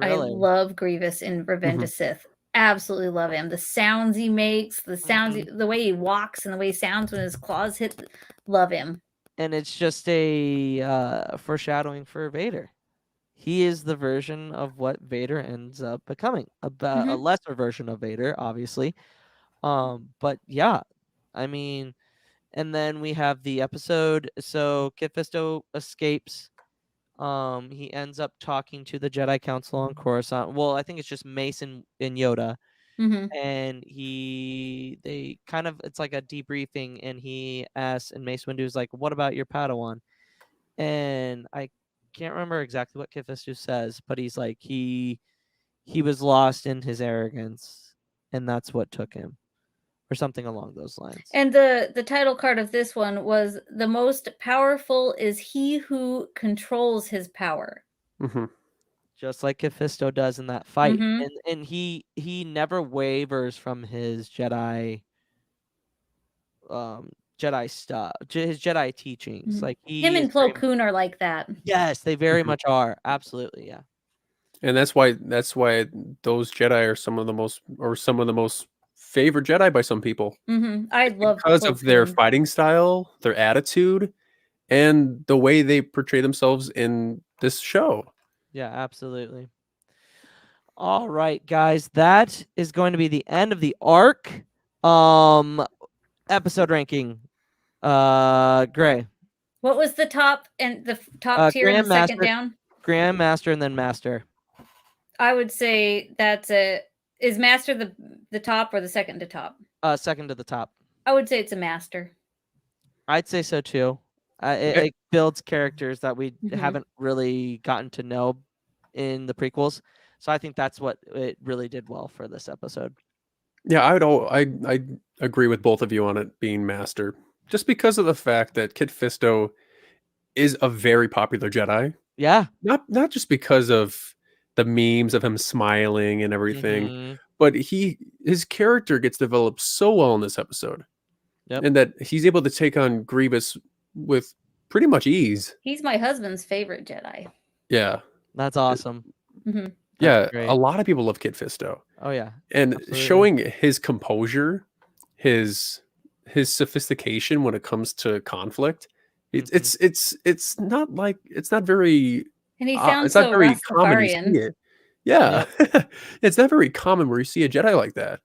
I really, love Grievous in Revenge of Sith. Absolutely love him. The sounds he makes, the sounds, the way he walks, and the way he sounds when his claws hit. Love him. and it's just a foreshadowing for Vader. He is the version of what Vader ends up becoming, a lesser version of Vader, obviously. But yeah, I mean, and then we have the episode. So Kit Fisto escapes. He ends up talking to the Jedi Council on Coruscant. Well, I think it's just Mace and Yoda. And they kind of, it's like a debriefing, and he asks, and Mace Windu's like, "What about your Padawan?" And I can't remember exactly what Kit Fisto says, but he's like, he was lost in his arrogance, and that's what took him, or something along those lines. And the title card of this one was "The most powerful is he who controls his power." Just like Kit Fisto does in that fight. And he never wavers from his Jedi stuff, his Jedi teachings. Like, him and Plo Koon are like that. Yes, they very much are. Absolutely, yeah. And that's why those Jedi are some of the most favorite Jedi by some people. I love because Plo of their Koon. fighting style, their attitude, and the way they portray themselves in this show. Yeah, absolutely. All right, guys, that is going to be the end of the arc. Episode ranking. Gray. What was the top and the top tier and the second down? Grandmaster and then Master. I would say that's is Master the top or the second to top? Second to the top. I would say it's a Master. I'd say so too. It builds characters that we haven't really gotten to know in the prequels. So I think that's what it really did well for this episode. Yeah, I agree with both of you on it being Master, just because of the fact that Kit Fisto is a very popular Jedi. Yeah. Not just because of the memes of him smiling and everything, but his character gets developed so well in this episode. Yep. And that he's able to take on Grievous with pretty much ease. He's my husband's favorite Jedi. Yeah. That's awesome. Yeah, a lot of people love Kit Fisto. Oh yeah. And absolutely. showing his composure, his sophistication when it comes to conflict, it's not very, and he sounds it's not so very common to Rastafarian. see it. Yeah. It's not very common where you see a Jedi like that.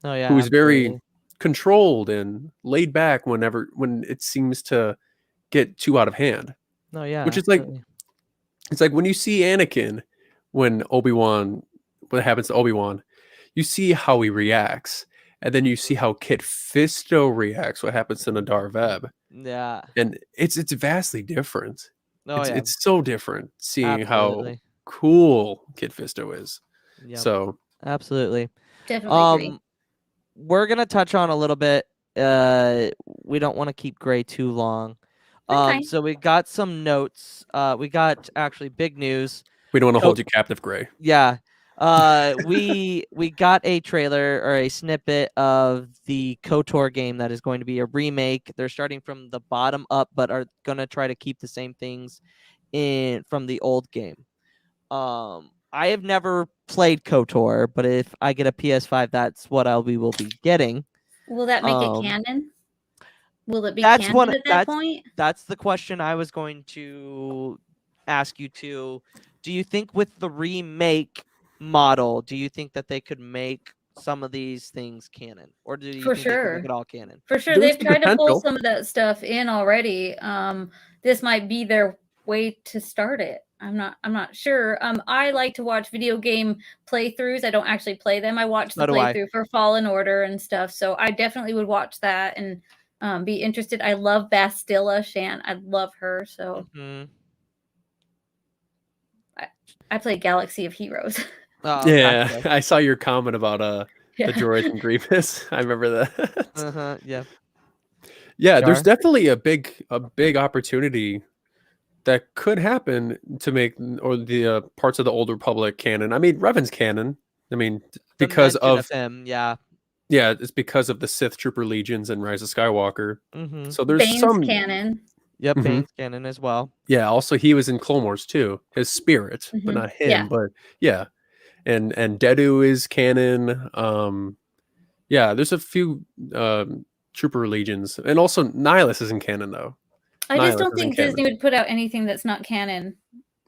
Oh yeah. Who's absolutely. very controlled and laid back when it seems to get too out of hand. No, yeah. Which absolutely. it's like when you see Anakin, when what happens to Obi-Wan, you see how he reacts, and then you see how Kit Fisto reacts, what happens to Nadar Veb. Yeah. and it's vastly different. Oh yeah. It's so different seeing how Absolutely. cool Kid Fisto is. Yep. So Absolutely. Definitely agree. We're gonna touch on a little bit. We don't want to keep Gray too long. Okay. So we got some notes. We got actually big news. we don't want to So- hold you captive, Gray. Yeah. We got a trailer or a snippet of the KOTOR game that is going to be a remake. They're starting from the bottom up, but are gonna try to keep the same things from the old game. I have never played KOTOR, but if I get a PS5, that's what will be getting. Will that make it Um, canon? Will it be that's canon what- at that point? That's the question I was going to ask you to. Do you think with the remake model, do you think that they could make some of these things canon, or do you For think they could sure. make it all canon? For sure, There's they've tried to pull potential. some of that stuff in already. This might be their way to start it. I'm not sure. I like to watch video game playthroughs. I don't actually play them. I watch the So do I. playthrough for Fallen Order and stuff. So I definitely would watch that and be interested. I love Bastilla Shan. I love her. So Mhm. I play Galaxy of Heroes. Oh, Yeah, gotcha. I saw your comment about Yeah. the droids and Grievous. I remember that. Yeah. Yeah, there's Jar? definitely a big opportunity that could happen to make or the parts of the Old Republic canon. I mean, Revan's canon. I mean, The because mention of him, yeah. yeah, it's because of the Sith Trooper legions and Rise of Skywalker. Mm-hmm. So there's Bane's some canon. Yep, Mhm. Bane's canon as well. Yeah, also he was in Clone Wars too. His spirit, but Mhm. not him. Yeah. But yeah, and Dedu is canon. Yeah, there's a few Trooper legions, and also Nihilus isn't canon though. I just Nihilus don't isn't think canon. Disney would put out anything that's not canon.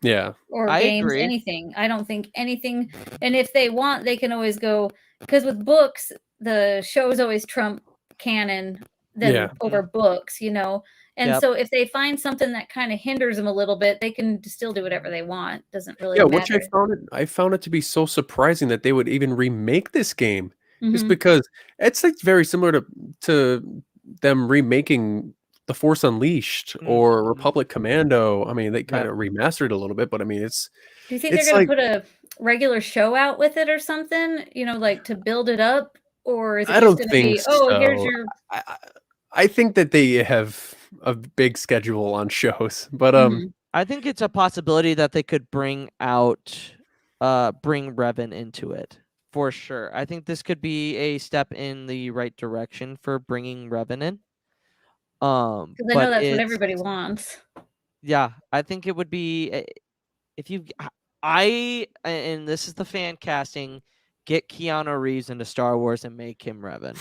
Yeah, Or I games, agree. anything. I don't think anything. And if they want, they can always go, because with books, the shows always trump canon than Yeah. over books, And Yep. so if they find something that kind of hinders them a little bit, they can still do whatever they want. Doesn't really yeah. matter. Which I found it to be so surprising that they would even remake this game, just Mhm. because it's like very similar to them remaking The Force Unleashed or Mhm. Republic Commando. I mean, they kind Yep. of remastered it a little bit, but I mean, it's Do you think it's they're going like to put a regular show out with it or something, like to build it up? Or is it I just don't going to think be, oh, here's so. your. I think that they have a big schedule on shows, but Mhm. I think it's a possibility that they could bring Revan into it for sure. I think this could be a step in the right direction for bringing Revan in. Because I know But that's what it's everybody wants. yeah, I think it would be if you and this is the fan casting, get Keanu Reeves into Star Wars and make him Revan.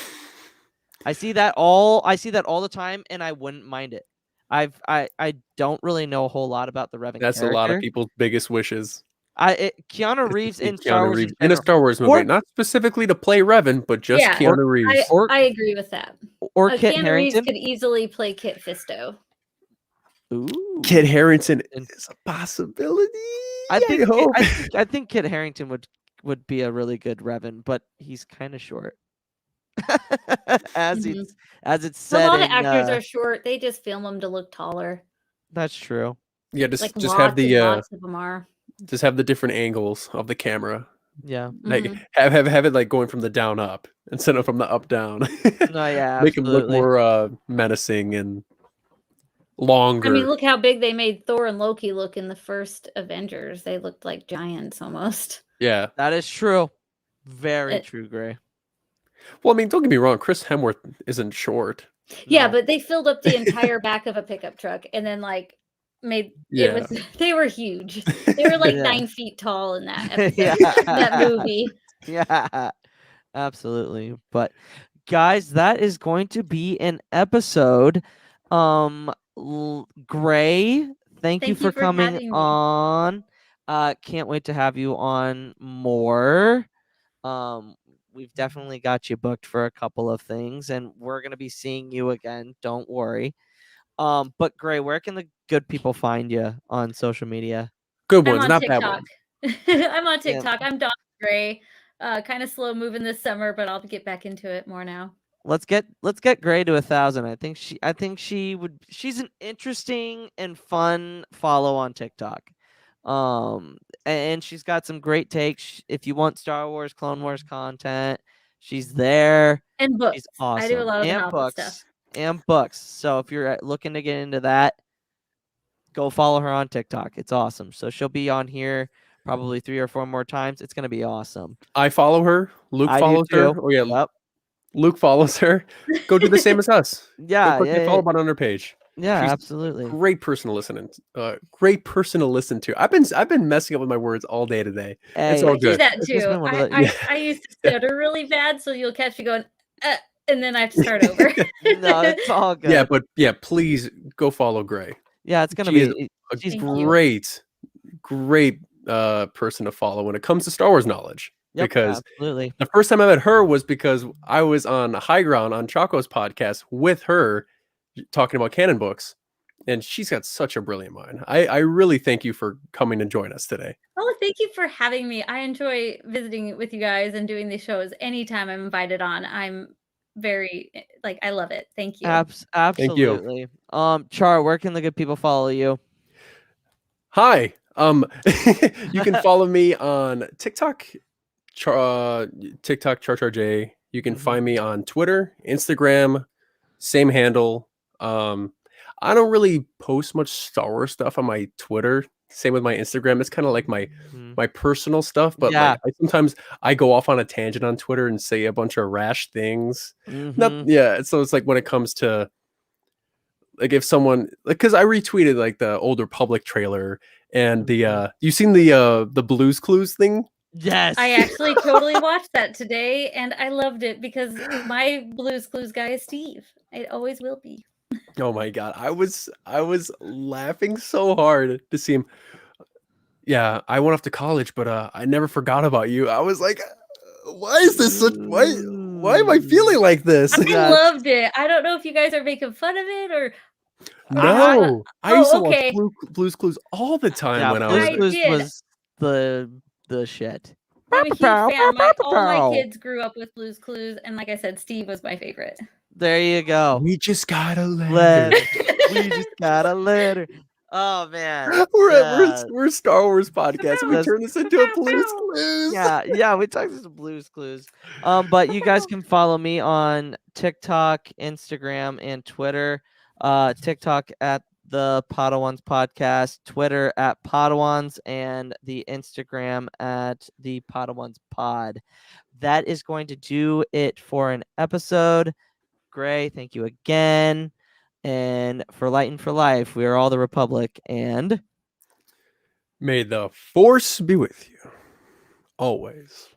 I see that all the time, and I wouldn't mind it. I don't really know a whole lot about the Revan that's a character. lot of people's biggest wishes. Keanu Reeves See in Star Keanu Wars Reeves in in a general, Star Wars movie, Or- not specifically to play Revan, but just Yeah. Keanu Reeves. or I agree with that. or Kit Keanu Reeves Harington. could easily play Kit Fisto. Ooh, Kit Harington And- is a possibility. I think hope. I think Kit Harington would be a really good Revan, but he's kind of short. as Mhm. it's A said lot of in, actors are short. They just film them to look taller. that's true. Yeah, just Like just lots have the and lots of them are. just have the different angles of the camera. Yeah. Like Mhm. have it like going from the down up instead of from the up down. No, yeah, Make him look absolutely. more menacing and longer. I mean, look how big they made Thor and Loki look in the first Avengers. They looked like giants almost. Yeah. That is true. Very It- true, Gray. Well, I mean, don't get me wrong. Chris Hemsworth isn't short. Yeah, No. but they filled up the entire back of a pickup truck and then made Yeah. it was they were huge. They were like Yeah. 9 feet tall in that episode, Yeah. that movie. Yeah, absolutely. But guys, that is going to be an episode. Gray, thank you for coming having me. on. Can't wait to have you on more. We've definitely got you booked for a couple of things, and we're gonna be seeing you again. Don't worry. But Gray, where can the good people find you on social media? Good I'm ones, on not bad TikTok. ones. I'm on TikTok. I'm Dawn Gray. Kind of slow moving this summer, but I'll get back into it more now. let's get Gray to 1,000. I think she's an interesting and fun follow on TikTok. And she's got some great takes. If you want Star Wars, Clone Wars content, she's there. And books. She's awesome. I do a lot of the and novel books. stuff. And books. So if you're looking to get into that, go follow her on TikTok. It's awesome. So she'll be on here probably 3 or 4 more times. It's gonna be awesome. I follow her. Luke I do follows her. too. Oh yeah, Yep. Luke follows her. Go do the same as us. Yeah, Go click the yeah, follow button on her page. yeah, She's absolutely. Great person to listen great person to listen to. I've been messing up with my words all day today. It's Hey, all I do good. that It's just too. been one of the- I used to stutter really bad, so you'll catch me going, and then I have to start over. No, it's all good. Yeah, but yeah, please go follow Gray. Yeah, it's gonna She is be. a She's Thank you. great person to follow when it comes to Star Wars knowledge. Yep, Because absolutely. the first time I met her was because I was on High Ground on Chaco's podcast with her talking about canon books. And she's got such a brilliant mind. I really thank you for coming to join us today. Oh, thank you for having me. I enjoy visiting with you guys and doing these shows. Anytime I'm invited on, I'm very I love it. Thank you. Absolutely. Char, where can the good people follow you? Hi. You can follow me on TikTok, CharCharJay. You can find me on Twitter, Instagram, same handle. I don't really post much Star Wars stuff on my Twitter. Same with my Instagram. It's kind of like my personal stuff, but Yeah. like sometimes I go off on a tangent on Twitter and say a bunch of rash things. Mhm. Yeah, so it's like when it comes to like if someone because I retweeted like the Old Republic trailer and the you seen the Blues Clues thing? Yes. I actually totally watched that today, and I loved it because my Blue's Clues guy is Steve. It always will be. Oh my god, I was laughing so hard to see him. Yeah, I went off to college, but I never forgot about you. I was like, why is this such why am I feeling like this? I loved it. I don't know if you guys are making fun of it or No, I used to okay. watch Blue's Clues all the time Yeah, when I Blue's was I Clues did. was the shit. I'm a huge fan. All my kids grew up with Blue's Clues, and like I said, Steve was my favorite. There you go. We just got a letter. Letter. We just got a letter. Oh man. We're Star Wars podcast and we That's- turn this into a Blue's Clues. Yeah, we talked some Blue's Clues. But you guys can follow me on TikTok, Instagram, and Twitter. TikTok at the Podwans Podcast, Twitter at Podwans, and the Instagram at the Podwans Pod. That is going to do it for an episode. Gray, thank you again. And for Light and for Life, we are all the Republic, and May the force be with you always.